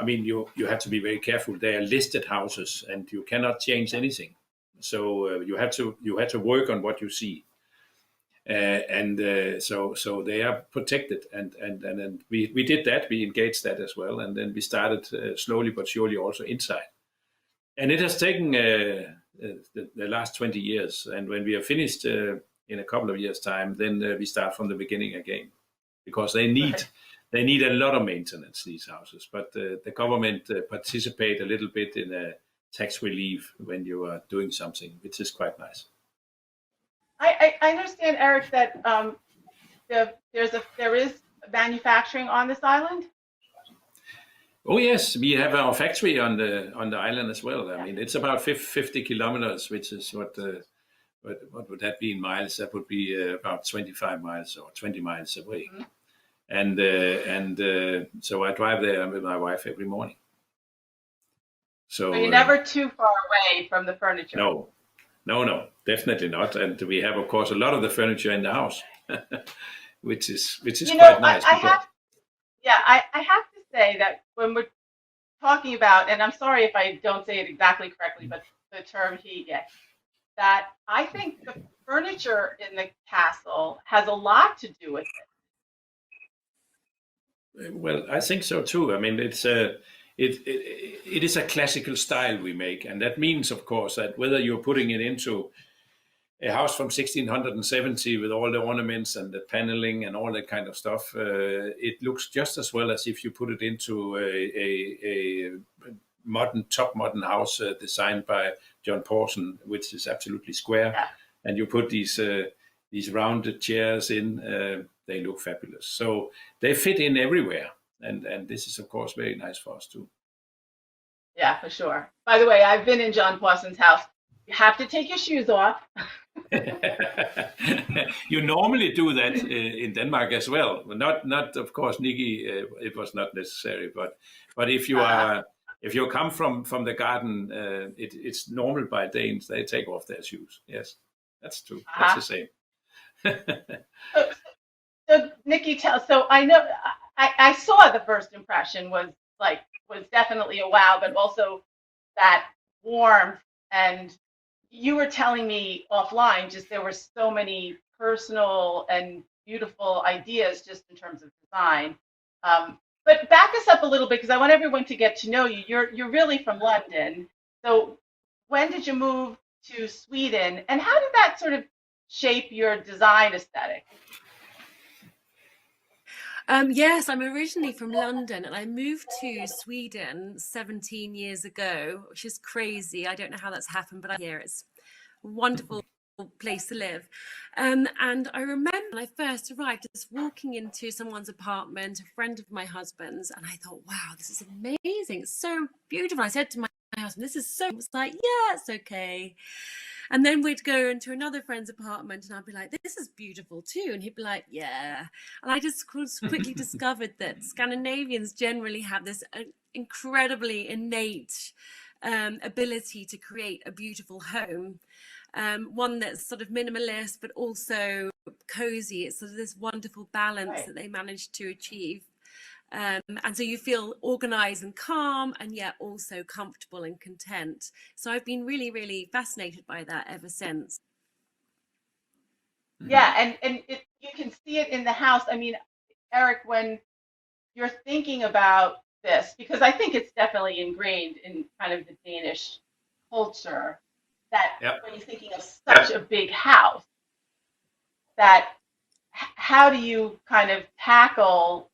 I mean, you have to be very careful. They are listed houses, and you cannot change anything. So you had to work on what you see, so they are protected, and we did that. We engaged that as well, and then we started slowly but surely also inside, and it has taken the last 20 years. And when we are finished in a couple of years' time, then we start from the beginning again, because they need a lot of maintenance, these houses. But the government participate a little bit in a tax relief when you are doing something, which is quite nice. I understand, Eric, that there is manufacturing on this island. Oh yes, we have our factory on the island as well. I mean, it's about 50 kilometers, which is what would that be in miles? That would be about 25 miles or 20 miles away. Mm-hmm. So I drive there with my wife every morning. So you're never too far away from the furniture. No, definitely not. And we have, of course, a lot of the furniture in the house, which is quite nice. I have to say that when we're talking about, and I'm sorry if I don't say it exactly correctly, but the term hygge, that I think the furniture in the castle has a lot to do with it. Well, I think so too. I mean, it is a classical style we make, and that means, of course, that whether you're putting it into a house from 1670 with all the ornaments and the paneling and all that kind of stuff, it looks just as well as if you put it into a top modern house designed by John Pawson, which is absolutely square, and you put these rounded chairs in. They look fabulous. So they fit in everywhere. And this is, of course, very nice for us too. Yeah, for sure. By the way, I've been in John Pawson's house. You have to take your shoes off. You normally do that in Denmark as well. Not of course, Niki. It was not necessary, but if you come from the garden, it's normal by Danes. They take off their shoes. Yes, that's true. That's the same. So Niki, so I know I saw the first impression was definitely a wow, but also that warmth. And you were telling me offline, just there were so many personal and beautiful ideas just in terms of design. But back us up a little bit, because I want everyone to get to know you. You're really from London. So when did you move to Sweden, and how did that sort of shape your design aesthetic? Yes, I'm originally from London, and I moved to Sweden 17 years ago, which is crazy. I don't know how that's happened, but here it's a wonderful place to live. And I remember when I first arrived, just walking into someone's apartment, a friend of my husband's, and I thought, wow, this is amazing. It's so beautiful. I said to my husband, this is so, it's like, yeah, it's okay. And then we'd go into another friend's apartment and I'd be like, this is beautiful too. And he'd be like, yeah. And I just quickly discovered that Scandinavians generally have this incredibly innate ability to create a beautiful home. One that's sort of minimalist, but also cozy. It's sort of this wonderful balance that they managed to achieve. And so you feel organized and calm, and yet also comfortable and content. So I've been really, really fascinated by that ever since. Yeah, and you can see it in the house. I mean, Eric, when you're thinking about this, because I think it's definitely ingrained in kind of the Danish culture, that when you're thinking of such a big house, that how do you kind of tackle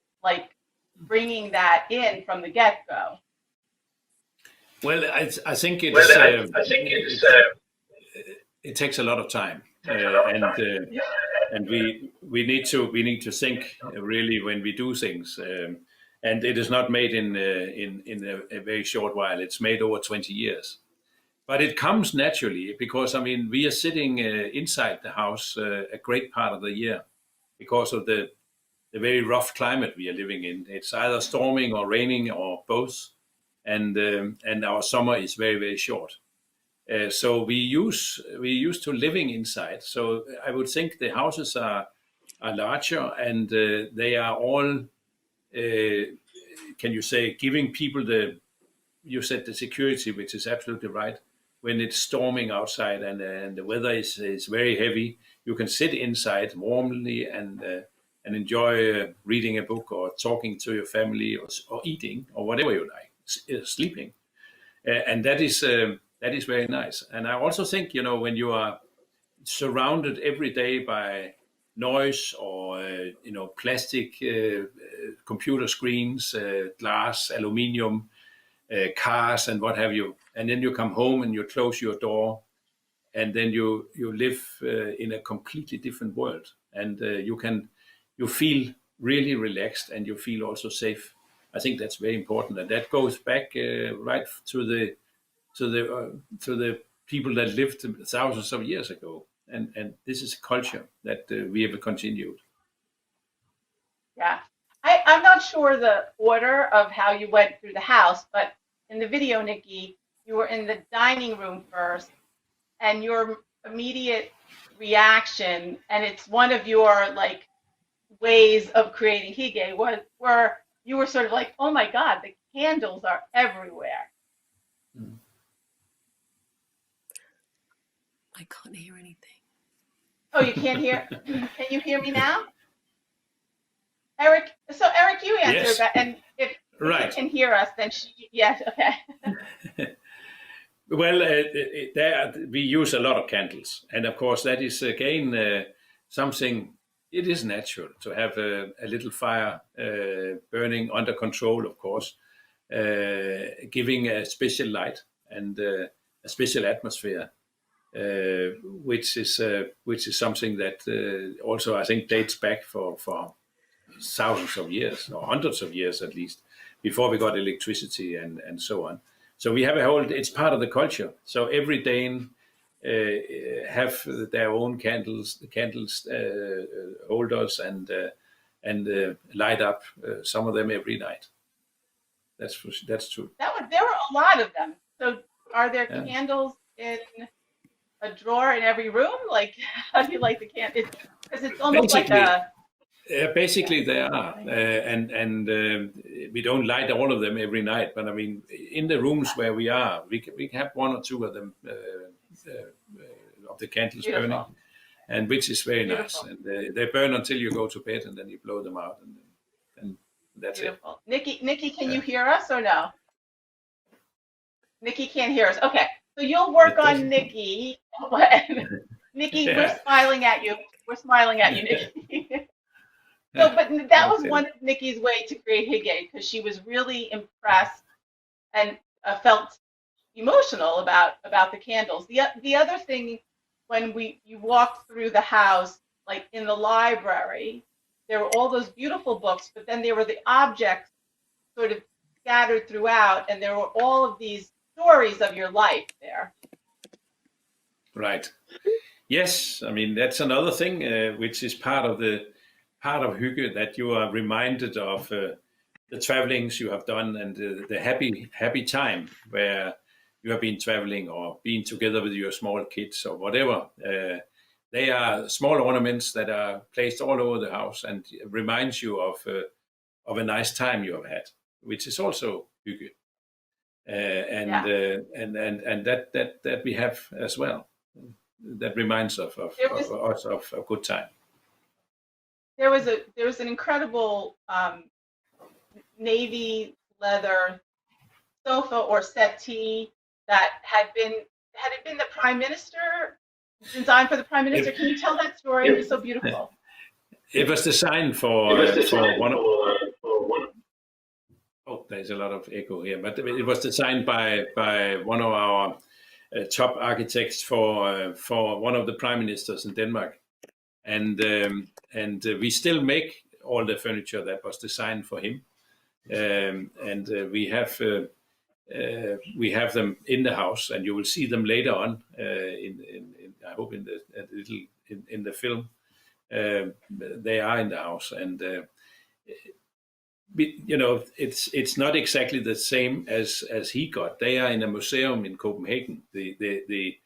bringing that in from the get-go? Well, I think it takes a lot of time, and we need to think really when we do things, and it is not made in a very short while. It's made over 20 years. But it comes naturally because, I mean, we are sitting inside the house a great part of the year because of the very rough climate we are living in. It's either storming or raining or both, and our summer is very, very short. So we used to living inside. So I would think the houses are larger, and they are all, can you say, giving people you said the security, which is absolutely right. When it's storming outside and the weather is very heavy, you can sit inside warmly and enjoy reading a book or talking to your family or eating or whatever you like, sleeping, and that is very nice. And I also think, when you are surrounded every day by noise or plastic computer screens, glass, aluminium, cars and what have you, and then you come home and you close your door, and then you live in a completely different world, and you feel really relaxed, and you feel also safe. I think that's very important, and that goes back right to the people that lived thousands of years ago, and this is a culture that we have continued. Yeah. I'm not sure the order of how you went through the house, but in the video, Niki, you were in the dining room first, and your immediate reaction, and it's one of your like ways of creating hygge, where you were sort of like, oh my God, the candles are everywhere. I can't hear anything. Oh, you can't hear? Can you hear me now? Eric, you answered Yes. that, and if Right. you can hear us, then yes, okay. Well, there we use a lot of candles, and of course that is again something. It is natural to have a little fire burning under control, of course, giving a special light and a special atmosphere, which is something that also I think dates back for thousands of years or hundreds of years at least before we got electricity and so on. So we have it's part of the culture. So every Dane have their own candles holders and light up some of them every night. That's true. There were a lot of them. So are there candles in a drawer in every room? Like, how do you like the candles? Because it's almost Basically, like a... Basically, there are, and we don't light all of them every night. But I mean, in the rooms where we are, we can have one or two of them of the candles burning, and which is very nice. And they burn until you go to bed, and then you blow them out, and that's beautiful. Niki, can you hear us or no? Niki can't hear us. Okay, so you'll work on Niki. Niki, we're smiling at you. We're smiling at you, Niki. So, but that was one of Niki's way to create hygge, because she was really impressed and felt emotional about the candles. The other thing, when you walked through the house, like in the library, there were all those beautiful books, but then there were the objects sort of scattered throughout, and there were all of these stories of your life there. Right. Yes, I mean that's another thing which is part of hygge, that you are reminded of the travelings you have done and the happy time where you have been traveling or being together with your small kids or whatever. They are small ornaments that are placed all over the house and reminds you of a nice time you have had, which is also hygge, and that we have as well. That reminds us of a good time. There was an incredible navy leather sofa or settee that had it been the Prime Minister, designed for the Prime Minister. Can you tell that story? It was so beautiful. It was designed for one of. Oh, there's a lot of echo here, but it was designed by one of our top architects for one of the prime ministers in Denmark, and we still make all the furniture that was designed for him. and we have them in the house, and you will see them later on. I hope in the film, they are in the house, and it's not exactly the same as he got. They are in a museum in Copenhagen. The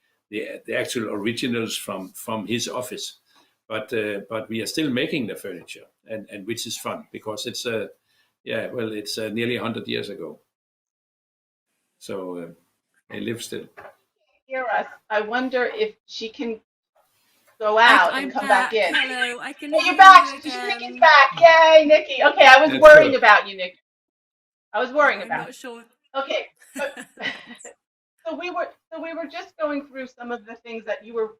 actual originals from his office, but we are still making the furniture, and which is fun because it's nearly 100 years ago. So they live still. Hear us. I wonder if she can go out and come back in. Hello, I can Hey, hear you're back. you again. Niki's back. Yay, Niki. Okay, I was worrying about you, Niki. I was worrying about you. I'm not sure. Okay. So we were just going through some of the things that you were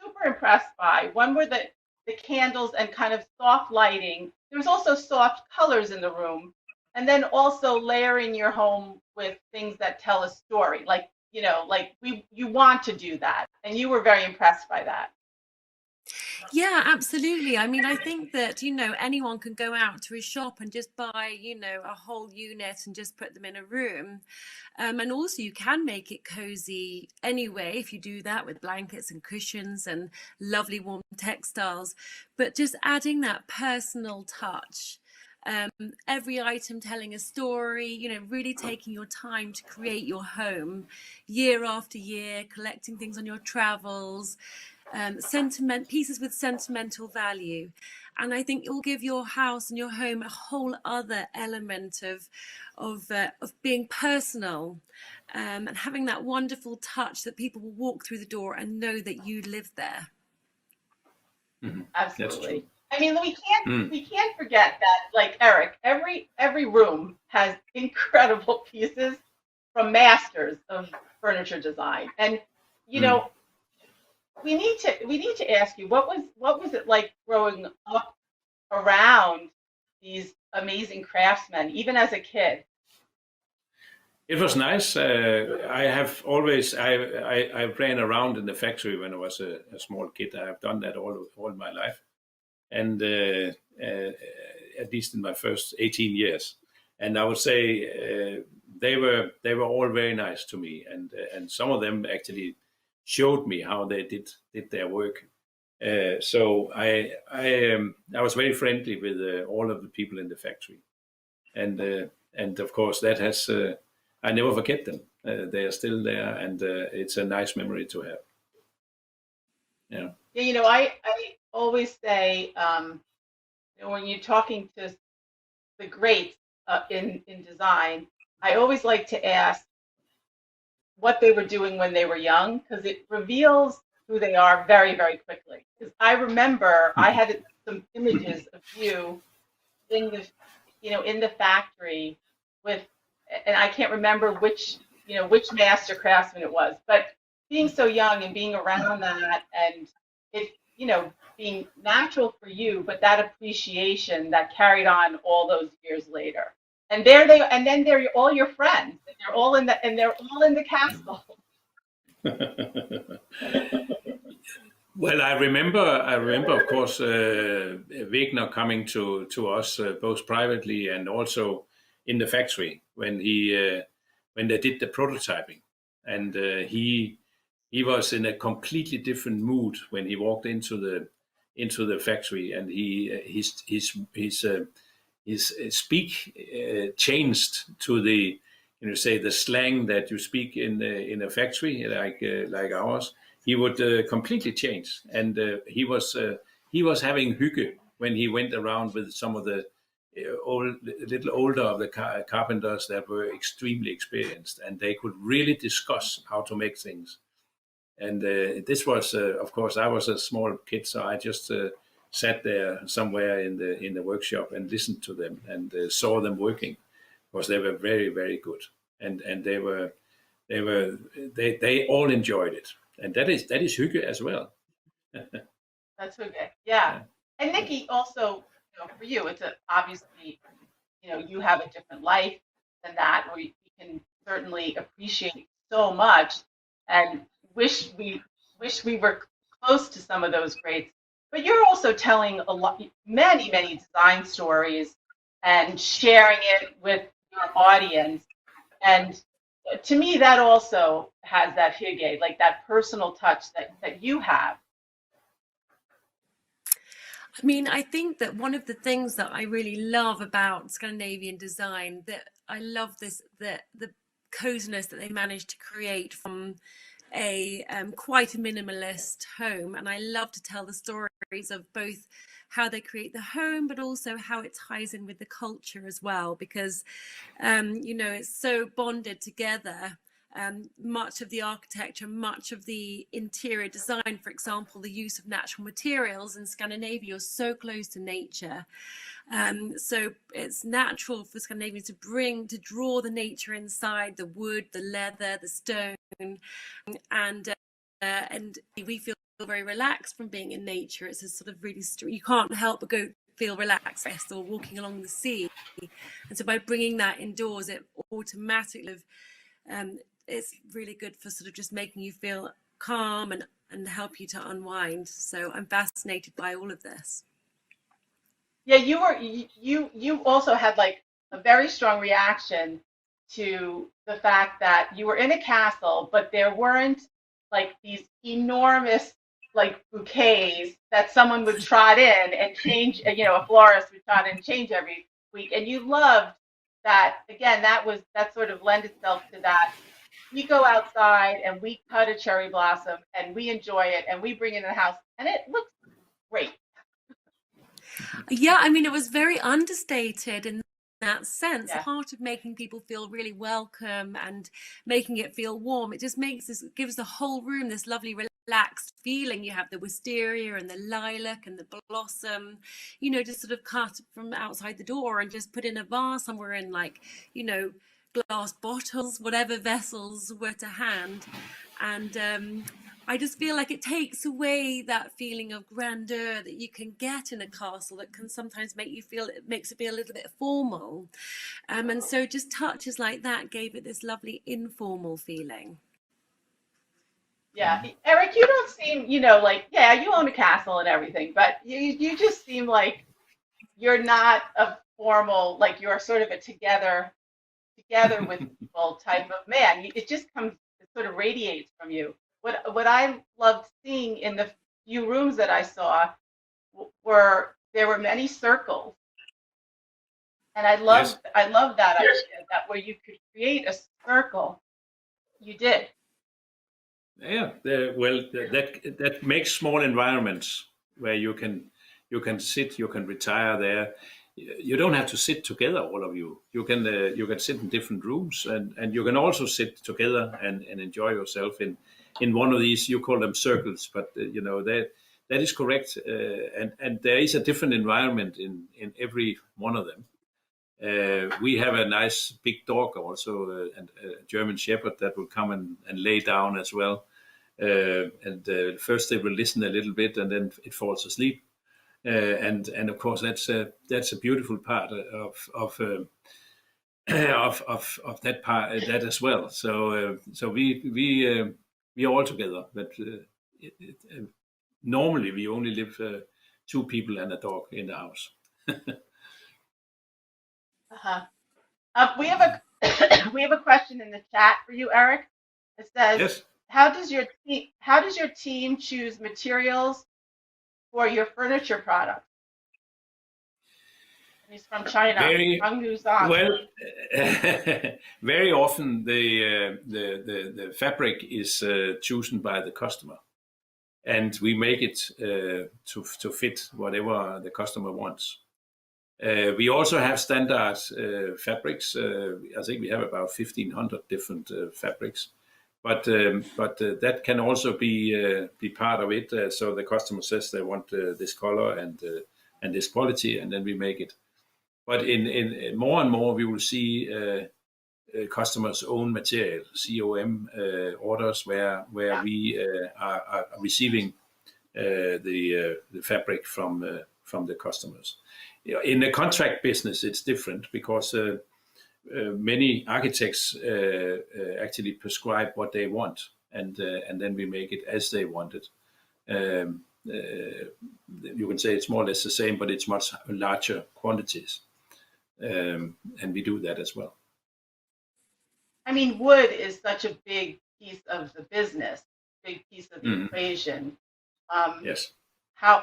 super impressed by. One were the candles and kind of soft lighting. There was also soft colors in the room, and then also layering your home with things that tell a story. Like, you want to do that, and you were very impressed by that. Yeah, absolutely. I mean, I think that, anyone can go out to a shop and just buy, a whole unit and just put them in a room. And also you can make it cozy anyway, if you do that with blankets and cushions and lovely warm textiles, but just adding that personal touch. Every item telling a story, really taking your time to create your home year after year, collecting things on your travels, pieces with sentimental value. And I think it will give your house and your home a whole other element of being personal, and having that wonderful touch that people will walk through the door and know that you live there. Mm-hmm. Absolutely. I mean, we can't forget that, like Eric, every room has incredible pieces from masters of furniture design, and we need to ask you, what was it like growing up around these amazing craftsmen, even as a kid? It was nice. I ran around in the factory when I was a small kid. I have done that all my life, and at least in my first 18 years. And I would say they were all very nice to me, and some of them actually showed me how they did their work. So I was very friendly with all of the people in the factory, and of course that has I never forget them. They are still there, and it's a nice memory to have. Yeah. Yeah, I always say, when you're talking to the greats in design, I always like to ask what they were doing when they were young, because it reveals who they are very, very quickly. Because I remember I had some images of you in the factory with, and I can't remember which master craftsman it was, but being so young and being around that, and it being natural for you, but that appreciation that carried on all those years later. And then they're all your friends. And they're all in the castle. Well, I remember, of course, Wegner coming to us both privately and also in the factory when they did the prototyping, and he was in a completely different mood when he walked into the factory, and his speak changed to the the slang that you speak in a factory like ours. He would completely change, and he was having hygge when he went around with some of the little older of the carpenters that were extremely experienced, and they could really discuss how to make things. And this was, of course, I was a small kid, so I just sat there somewhere in the workshop and listened to them and saw them working, because they were very, very good, and they all enjoyed it, and that is hygge as well. That's hygge, yeah. And Niki, also, for you, it's obviously, you have a different life than that. We can certainly appreciate so much, and wish we were close to some of those greats. But you're also telling many design stories, and sharing it with your audience. And to me, that also has that hygge, like that personal touch that you have. I mean, I think that one of the things that I really love about Scandinavian design, that I love this, the coziness that they managed to create from a quite a minimalist home. And I love to tell the stories of both how they create the home, but also how it ties in with the culture as well, because you know, it's so bonded together. Much of the architecture, much of the interior design, for example, the use of natural materials in Scandinavia is so close to nature. So it's natural for Scandinavians to draw the nature inside, the wood, the leather, the stone, and we feel very relaxed from being in nature. It's a sort of really, you can't help but feel relaxed or walking along the sea. And so by bringing that indoors, it automatically it's really good for sort of just making you feel calm and help you to unwind. So I'm fascinated by all of this. Yeah, you also had like a very strong reaction to the fact that you were in a castle, but there weren't like these enormous like bouquets that someone would trot in and change, you know, a florist would trot in and change every week. And you loved that. Again, that sort of lend itself to that. We go outside and we cut a cherry blossom and we enjoy it and we bring it in the house and it looks great. Yeah, I mean, it was very understated in that sense. Yeah. Part of making people feel really welcome and making it feel warm, it just gives the whole room this lovely relaxed feeling. You have the wisteria and the lilac and the blossom, you know, just sort of cut from outside the door and just put in a vase somewhere in, like, you know, glass bottles, whatever vessels were to hand. And I just feel like it takes away that feeling of grandeur that you can get in a castle that can sometimes makes it feel a little bit formal. And so just touches like that gave it this lovely informal feeling. Yeah, Eric, you don't seem, you know, like, yeah, you own a castle and everything, but you just seem like you're not a formal, like you're sort of a together with people type of man. It just it sort of radiates from you. What I loved seeing in the few rooms that I saw there were many circles, and I loved that idea, that where you could create a circle. You did. Yeah, that makes small environments where you can sit, you can retire there. You don't have to sit together, all of you. You can sit in different rooms, and you can also sit together and enjoy yourself in one of these. You call them circles, but you know that is correct. And there is a different environment in every one of them. We have a nice big dog also, and a German Shepherd that will come and lay down as well. And first they will listen a little bit, and then it falls asleep. And of course that's a beautiful part of that part, that as well. So we are all together, but normally we only live 2 people and a dog in the house. We have a question in the chat for you, Eric. It says, yes. How does your team choose materials for your furniture products? He's from China. Well, very often the fabric is chosen by the customer, and we make it to fit whatever the customer wants. We also have standard fabrics. I think we have about 1,500 different fabrics, but that can also be part of it. So the customer says they want this color and this quality, and then we make it. But in more and more, we will see customers' own material, COM orders, where we are receiving the fabric from the customers. In the contract business, it's different because many architects actually prescribe what they want, and then we make it as they want it. You can say it's more or less the same, but it's much larger quantities. and we do that as well. I mean, wood is such a big piece of the business, big piece of the equation. Yes. How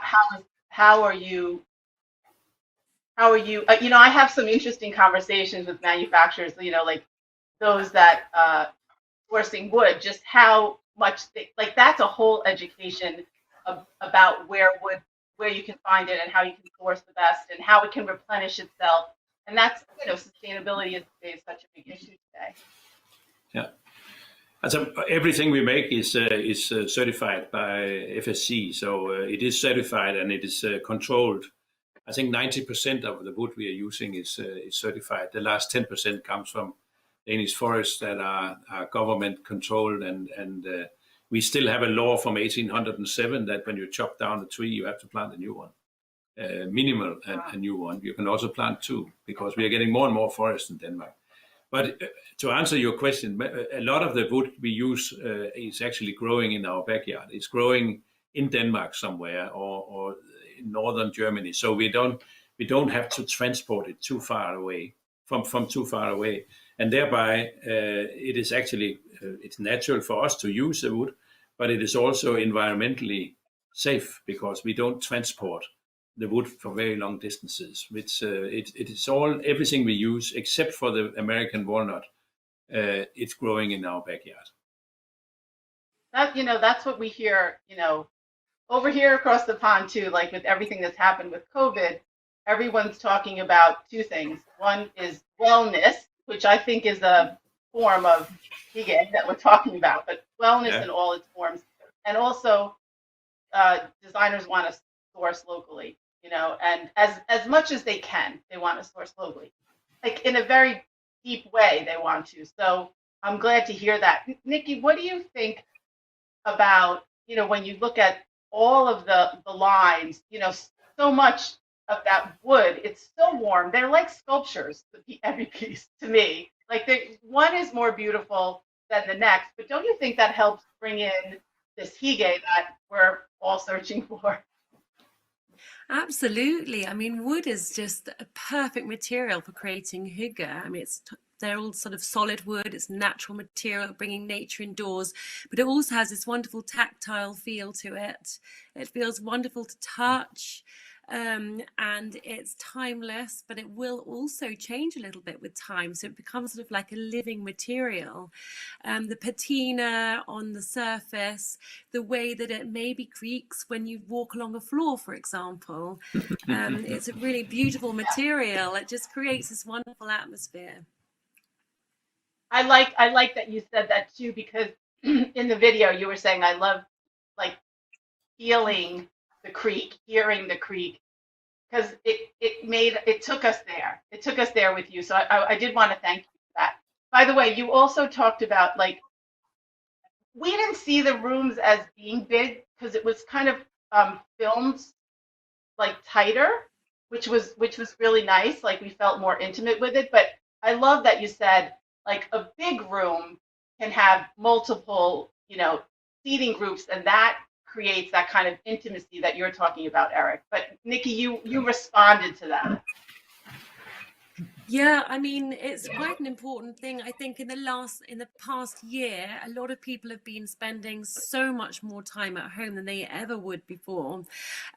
are you? You know, I have some interesting conversations with manufacturers. You know, like those that sourcing wood, just how much like that's a whole education about where you can find it and how you can source the best and how it can replenish itself. And that's, you know, sustainability is such a big issue today. Yeah. So everything we make is certified by FSC, so it is certified and it is controlled. I think 90% of the wood we are using is certified. The last 10% comes from Danish forests that are government controlled, and we still have a law from 1807 that when you chop down a tree, you have to plant a new one, minimal a new one. You can also plant two because we are getting more and more forests in Denmark. But to answer your question, a lot of the wood we use is actually growing in our backyard. It's growing in Denmark somewhere or in northern Germany. So we don't have to transport it too far away from too far away. And thereby it is actually it's natural for us to use the wood, but it is also environmentally safe because we don't transport the wood for very long distances. Which it is everything we use except for the American walnut. It's growing in our backyard. That, you know, that's what we hear, you know, over here across the pond too. Like with everything that's happened with COVID, everyone's talking about two things. One is wellness, which I think is a form of hygge that we're talking about, but wellness in all its forms, and also designers want to source locally. You know, and as much as they can, they want to source locally, like in a very deep way they want to. So I'm glad to hear that. Niki, what do you think about, you know, when you look at all of the lines, you know, so much of that wood, it's so warm. They're like sculptures, every piece to me. Like one is more beautiful than the next, but don't you think that helps bring in this hygge that we're all searching for? Absolutely. I mean, wood is just a perfect material for creating hygge. I mean, they're all sort of solid wood. It's natural material, bringing nature indoors, but it also has this wonderful tactile feel to it. It feels wonderful to touch. And it's timeless, but it will also change a little bit with time. So it becomes sort of like a living material. The patina on the surface, the way that it maybe creaks when you walk along a floor, for example. It's a really beautiful material. It just creates this wonderful atmosphere. I like that you said that too, because in the video you were saying, I love like feeling the creak, hearing the creak, because it took us there. It took us there with you. So I did want to thank you for that. By the way, you also talked about, like, we didn't see the rooms as being big because it was kind of filmed like tighter, which was really nice. Like we felt more intimate with it. But I love that you said like a big room can have multiple, you know, seating groups, and that creates that kind of intimacy that you're talking about, Eric. But Niki, you responded to that. Yeah, I mean, it's quite an important thing. I think in the past year, a lot of people have been spending so much more time at home than they ever would before,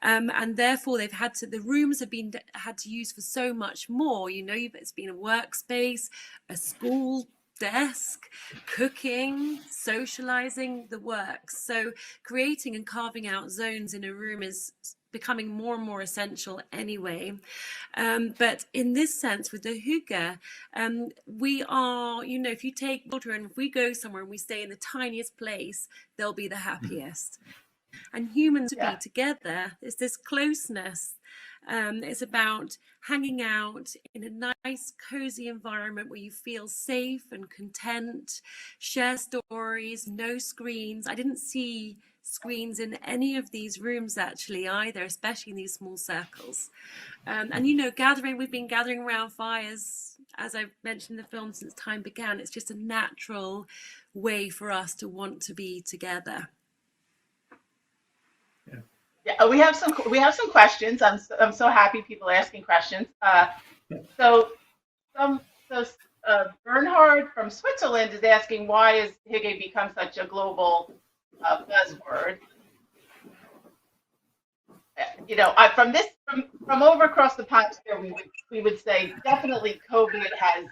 and therefore the rooms have been had to use for so much more. You know, it's been a workspace, a school desk, cooking, socializing, the works. So creating and carving out zones in a room is becoming more and more essential anyway. But in this sense, with the hygge, we are, you know, if you take children, if we go somewhere and we stay in the tiniest place, they'll be the happiest. And humans to be together, it's this closeness. It's about hanging out in a nice, cozy environment where you feel safe and content, share stories, no screens. I didn't see screens in any of these rooms actually either, especially in these small circles. And, you know, we've been gathering around fires, as I mentioned in the film, since time began. It's just a natural way for us to want to be together. Yeah, we have some questions. I'm so happy people are asking questions. So Bernhard from Switzerland is asking, why is hygge become such a global buzzword? From over across the pond here, we would say definitely COVID has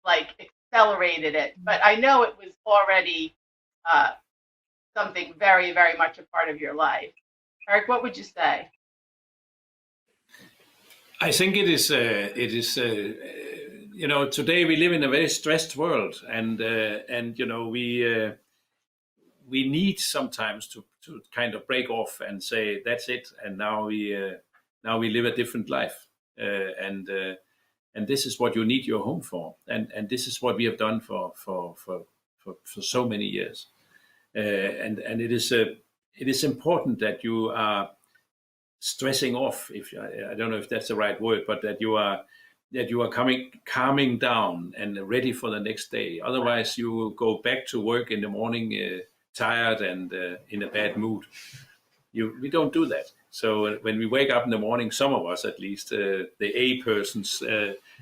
like accelerated it, but I know it was already something very, very much a part of your life. Eric, what would you say? I think it is. Today we live in a very stressed world, and we need sometimes to kind of break off and say that's it, and now we live a different life, and this is what you need your home for, and this is what we have done for so many years, and it is important that you are stressing off, if I don't know if that's the right word, but that you are calming down and ready for the next day. Otherwise, you will go back to work in the morning tired and in a bad mood. We don't do that. So when we wake up in the morning, some of us at least, the A persons,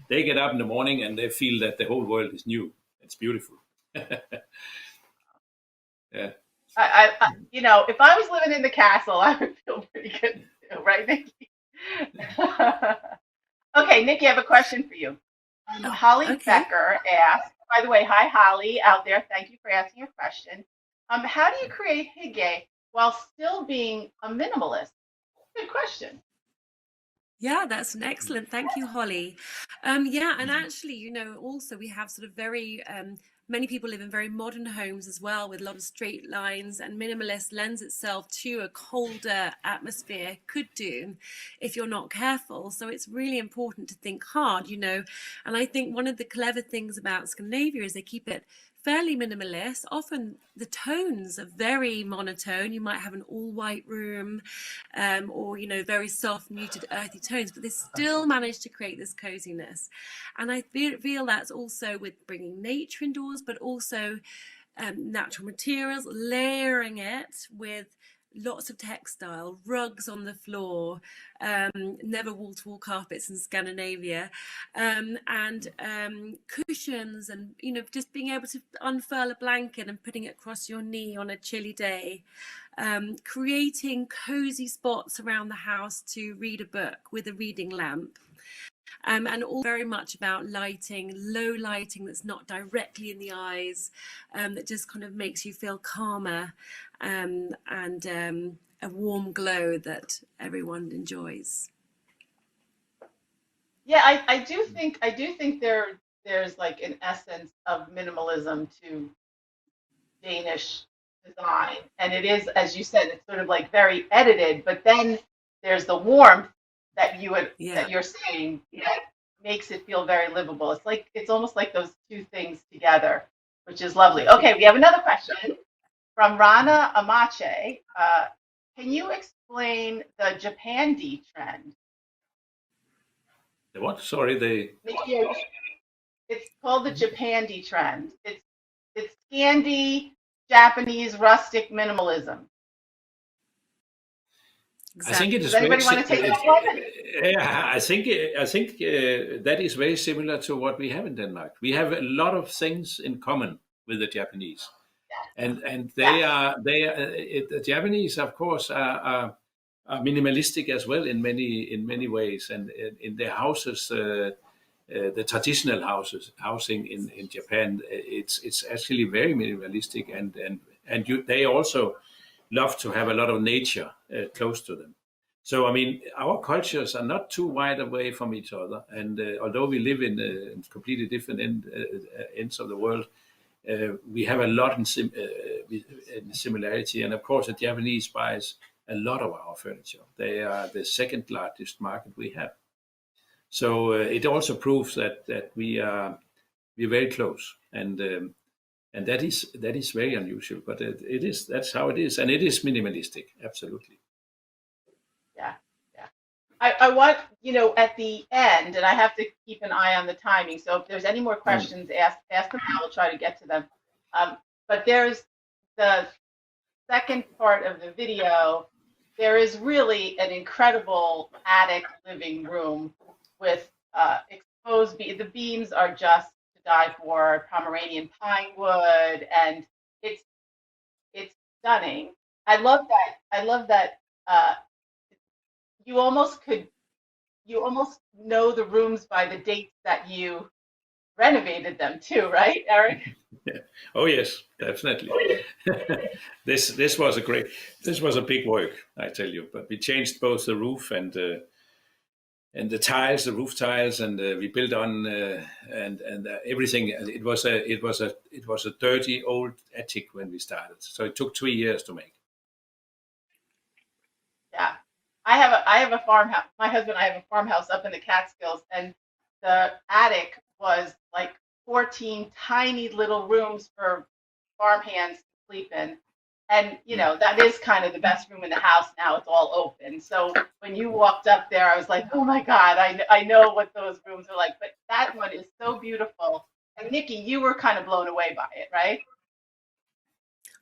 they get up in the morning and they feel that the whole world is new. It's beautiful. Yeah. If I was living in the castle, I would feel pretty good too, right, Niki? Okay, Niki, I have a question for you. Holly Becker asked, by the way, hi, Holly, out there. Thank you for asking a question. How do you create hygge while still being a minimalist? Good question. Yeah, that's an excellent. Thank you, Holly. Yeah, and actually, also we have sort of very many people live in very modern homes as well, with a lot of straight lines, and minimalist lends itself to a colder atmosphere, could do, if you're not careful. So it's really important to think hard, and I think one of the clever things about Scandinavia is they keep it fairly minimalist. Often the tones are very monotone. You might have an all white room, or very soft, muted, earthy tones, but they still manage to create this coziness. And I feel that's also with bringing nature indoors, but also natural materials, layering it with lots of textile, rugs on the floor, never wall-to-wall carpets in Scandinavia, and cushions, and just being able to unfurl a blanket and putting it across your knee on a chilly day, creating cozy spots around the house to read a book with a reading lamp. And all very much about lighting, low lighting that's not directly in the eyes, that just kind of makes you feel calmer, and a warm glow that everyone enjoys. Yeah, I do think there's like an essence of minimalism to Danish design, and it is, as you said, it's sort of like very edited, but then there's the warmth that you're saying that makes it feel very livable. It's almost like those two things together, which is lovely. Okay, we have another question from Rana Amache. Can you explain the Japandi trend? The what? Sorry, it's called the Japandi trend. It's Scandi Japanese rustic minimalism. Exactly. I think it is. Does anybody want to take that one? Yeah, I think that is very similar to what we have in Denmark. We have a lot of things in common with the Japanese, and the Japanese, of course, are minimalistic as well in many ways, and in their houses, the traditional housing in Japan, it's actually very minimalistic, and they also love to have a lot of nature close to them. So, I mean, our cultures are not too wide away from each other. And although we live in completely different ends of the world, we have a lot in similarity. And of course, the Japanese buys a lot of our furniture. They are the second largest market we have. So it also proves that we're very close. And that is very unusual, but that's how it is, and it is minimalistic, absolutely. Yeah. I want, at the end, and I have to keep an eye on the timing. So if there's any more questions, ask them. I will try to get to them. But there's the second part of the video. There is really an incredible attic living room with the beams are just to die for, Pomeranian pine wood, and it's stunning. I love that. You almost know the rooms by the dates that you renovated them too, right, Eric? Yeah. Oh yes, definitely. This was a big work, I tell you. But we changed both the roof and the tiles, the roof tiles, and we built on and everything. It was a dirty old attic when we started, so it took 3 years to make. Yeah. I have a farmhouse. My husband and I have a farmhouse up in the Catskills, and the attic was like 14 tiny little rooms for farmhands to sleep in. And, that is kind of the best room in the house now. It's all open. So when you walked up there, I was like, oh my God, I know what those rooms are like. But that one is so beautiful. And Niki, you were kind of blown away by it, right?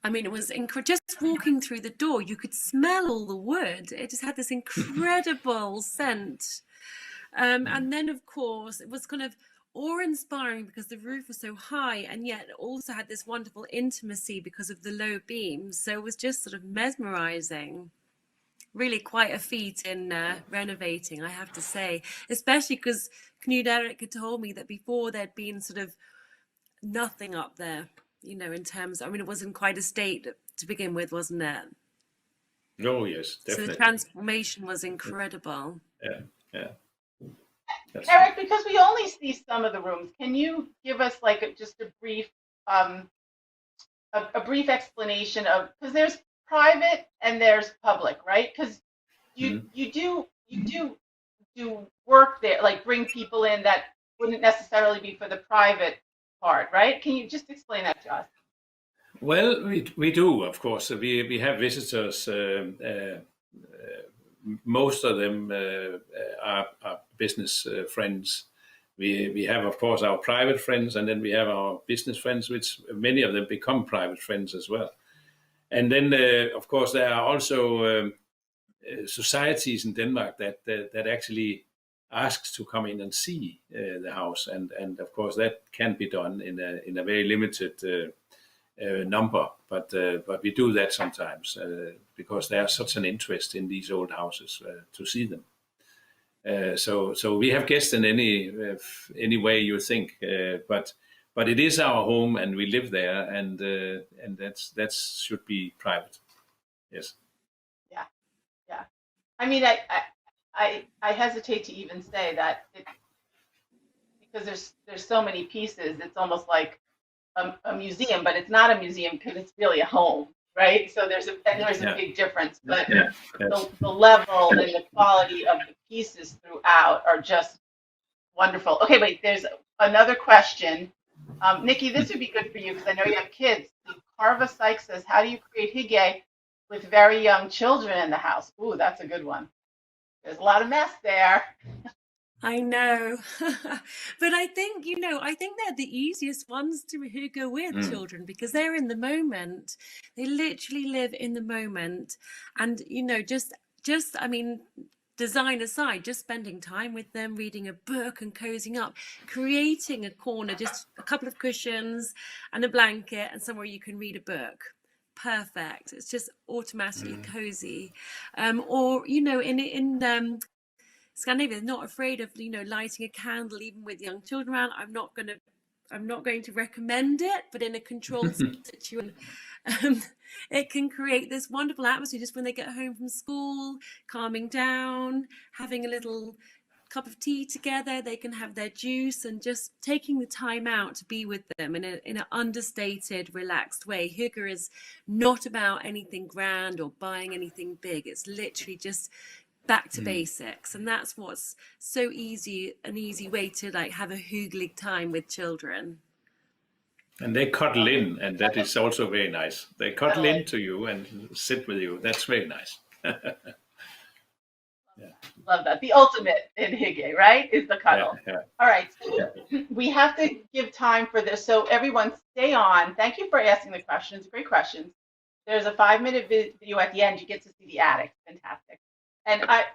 I mean, it was incredible. Just walking through the door, you could smell all the wood. It just had this incredible scent. And then, of course, it was kind of awe-inspiring because the roof was so high, and yet it also had this wonderful intimacy because of the low beams. So it was just sort of mesmerizing. Really quite a feat in renovating, I have to say, especially because Knut Erik had told me that before there'd been sort of nothing up there. In terms, I mean, it wasn't quite a state to begin with, wasn't it? Oh, yes, definitely. So the transformation was incredible. Yeah. Eric, because we only see some of the rooms, can you give us just a brief explanation of, because there's private and there's public, right? Because you do work there, like bring people in that wouldn't necessarily be for the private part, right? Can you just explain that to us? Well, we do, of course. We have visitors. Most of them are business friends. We have, of course, our private friends, and then we have our business friends, which many of them become private friends as well. And then, of course, there are also societies in Denmark that actually asks to come in and see the house, and of course that can be done in a very limited number, but we do that sometimes because there's such an interest in these old houses to see them. So we have guests in any way you think, but it is our home and we live there, and that should be private. Yes. Yeah. I mean, I hesitate to even say that because there's so many pieces. It's almost like a museum, but it's not a museum because it's really a home, right? So there's a big difference. But the level and the quality of the pieces throughout are just wonderful. Okay, wait. There's another question. Niki, this would be good for you because I know you have kids. Carva Sykes says, "How do you create hygge with very young children in the house?" Ooh, that's a good one. There's a lot of mess there. I know, but I think they're the easiest ones to hygge with children because they're in the moment. They literally live in the moment, and I mean, design aside, just spending time with them, reading a book and cozying up, creating a corner, just a couple of cushions and a blanket and somewhere you can read a book. Perfect. It's just automatically cozy. Or in Scandinavia, they're not afraid of lighting a candle even with young children around. I'm not going to recommend it, but in a controlled situation, it can create this wonderful atmosphere just when they get home from school, calming down, having a little cup of tea together. They can have their juice and just taking the time out to be with them in an understated, relaxed way. Hygge is not about anything grand or buying anything big. It's literally just back to basics, and that's what's so an easy way to have a hygge time with children. And they cuddle in, and that is also very nice. They cuddle into you and sit with you. That's very nice. Love that. The ultimate in hygge, right, is the cuddle. Yeah. All right, so we have to give time for this, so everyone stay on. Thank you for asking the questions. Great questions. There's a 5-minute video at the end. You get to see the attic. Fantastic. And I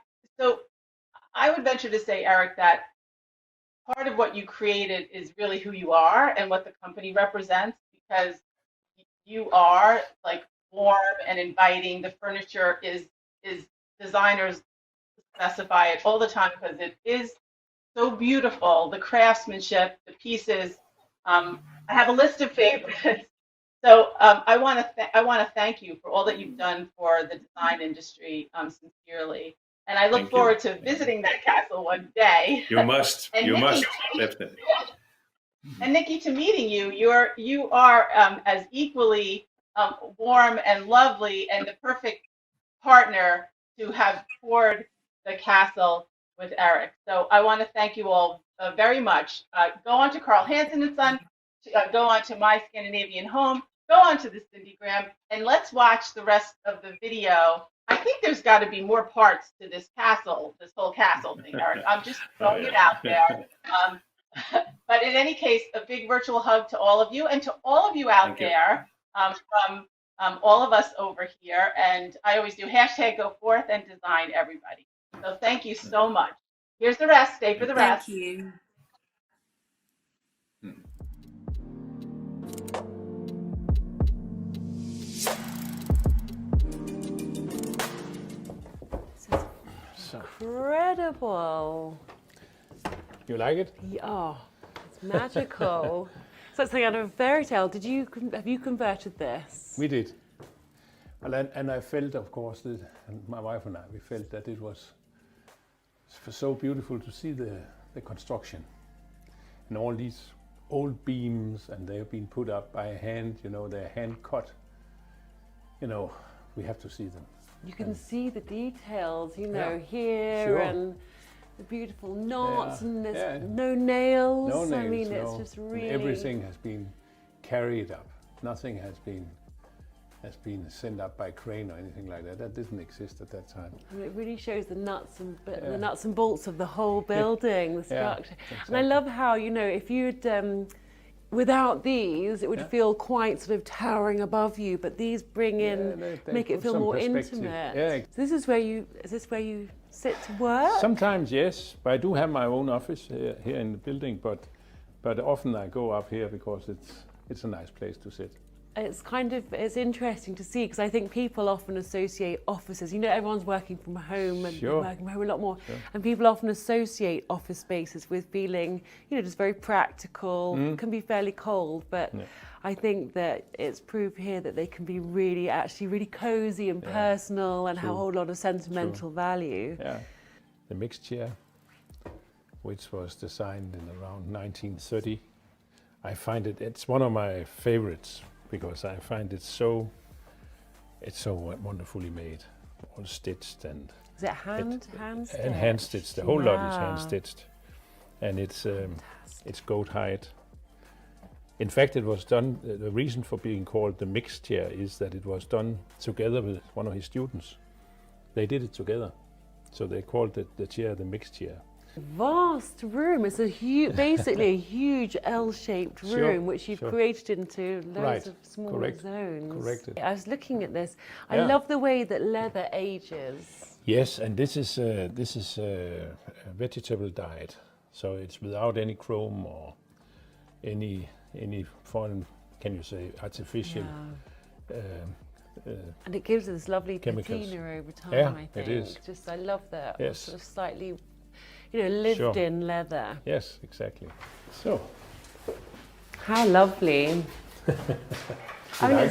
would venture to say, Eric, that part of what you created is really who you are and what the company represents, because you are like warm and inviting. The furniture is designers specify it all the time because it is so beautiful. The craftsmanship, the pieces. I have a list of favorites. So I want to thank you for all that you've done for the design industry, sincerely. And I look forward to visiting that castle one day. You must. And You Niki, must definitely. And Niki, to meeting you, you are as equally warm and lovely and the perfect partner to have toured the castle with Eric. So I want to thank you all very much. Go on to Carl Hansen Søn, go on to My Scandinavian Home, go on to the Cindygram, and let's watch the rest of the video. I think there's got to be more parts to this castle, this whole castle thing, Eric. I'm just throwing it out there. But in any case, a big virtual hug to all of you and to all of you out there, from all of us over here. And I always do #GoForth and design everybody. So thank you so much. Here's the rest. Stay for the rest. Thank you. Incredible. You like it? Oh, it's magical. So it's like out of a fairy tale. Have you converted this? We did. Well, and I felt, of course, that, and my wife and I, we felt that it was so beautiful to see the construction and all these old beams, and they have been put up by hand. You know, they're hand cut. You know, we have to see them. You can see the details, you know, Yeah, here sure. and the beautiful knots, Yeah, and there's yeah. no nails. No nails. I mean, no. it's just really. And everything has been carried up. Nothing has been sent up by crane or anything like that. That didn't exist at that time. And it really shows the nuts and bolts of the whole building, the structure. Exactly. And I love how, you know, if you'd without these, it would feel quite sort of towering above you. But these bring in, they make it put feel some more perspective. intimate. Yeah. So is this where you sit to work? Sometimes yes, but I do have my own office here in the building. But often I go up here because it's a nice place to sit. It's interesting to see, because I think people often associate offices, you know, everyone's working from home and Sure. working from home a lot more, Sure. and people often associate office spaces with feeling, you know, just very practical, can be fairly cold, but I think that it's proved here that they can be really cozy and personal and have a whole lot of sentimental value. Yeah, the mixed chair, which was designed in around 1930, I find it's one of my favorites. Because I find it's so wonderfully made, all stitched and Is it hand stitched? and hand stitched. The whole lot is hand stitched, and it's goat hide. In fact, it was done. The reason for being called the mixed chair is that it was done together with one of his students. They did it together, so they called it the chair the mixed chair. Vast room. It's basically a huge L-shaped room, which you've created into loads of smaller zones. Corrected. I was looking at this. I love the way that leather ages. Yes, and this is vegetable dyed, so it's without any chrome or any foreign, can you say, artificial. And it gives us lovely chemicals. patina over time. Yeah, I think. it is. Just I love that. Yes. Sort of slightly, you know, lived-in leather. Yes, exactly. So, how lovely. I mean,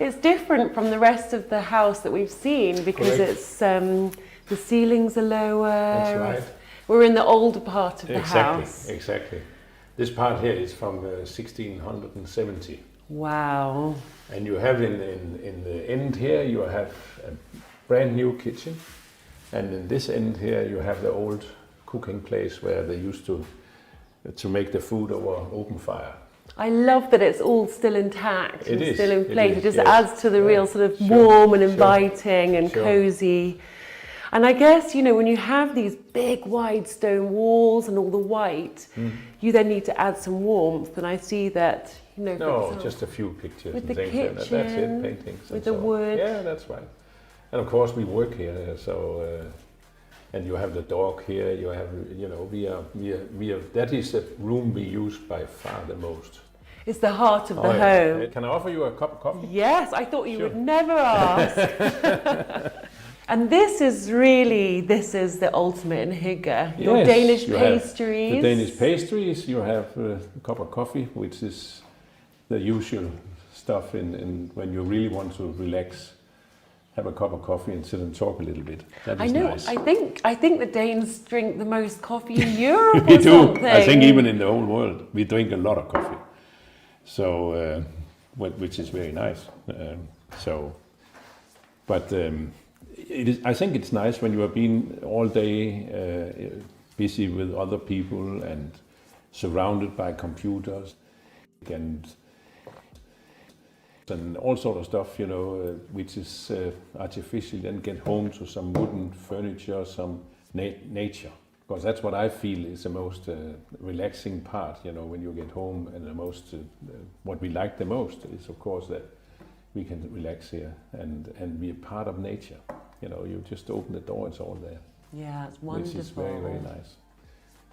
it's different from the rest of the house that we've seen, because it's the ceilings are lower. That's right. We're in the older part of the house. Exactly. This part here is from 1670. Wow. And you have in the end here, you have a brand new kitchen. And in this end here, you have the old cooking place where they used to make the food over open fire. I love that it's all still intact and still in place. It just yes. adds to the real sort of warm and inviting and cozy. And I guess, you know, when you have these big wide stone walls and all the white, you then need to add some warmth. And I see that, you know, No, just a few pictures with and the things. kitchen, That's it, paintings. with and the so on. wood. Yeah, that's right. And of course we work here, so and you have the dog here. You have, you know, we are. That is a room we use by far the most. It's the heart of the yeah. home. Can I offer you a cup of coffee? Yes, I thought you Sure. would never ask. And this is the ultimate in hygge. Your Yes, Danish you have pastries. the Danish pastries. You have a cup of coffee, which is the usual stuff in when you really want to relax. Have a cup of coffee and sit and talk a little bit. That is I know. nice. I think the Danes drink the most coffee in Europe. We or do. Something. I think even in the whole world, we drink a lot of coffee. So, which is very nice. I think it's nice when you have been all day busy with other people and surrounded by computers and all sort of stuff, you know, which is artificial, then get home to some wooden furniture, some nature. Because that's what I feel is the most relaxing part, you know, when you get home, and the most, what we like the most is, of course, that we can relax here and be a part of nature. You know, you just open the door, it's all there. Yeah, it's wonderful. Which is very, very nice.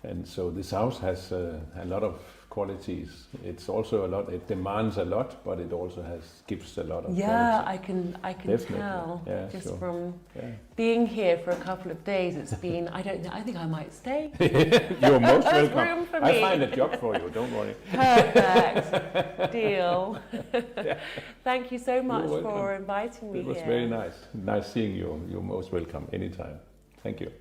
And so this house has a lot of qualities. It's also a lot, it demands a lot, but it also gives a lot of quality. I can Definitely. tell Yeah, sure. from being here for a couple of days. It's been, I think I might stay. You're most There's welcome. room for I me. find a job for you, don't worry. Perfect. Deal. Thank you so much welcome. for inviting me It was here. very nice. Nice seeing you. You're most welcome anytime. Thank you.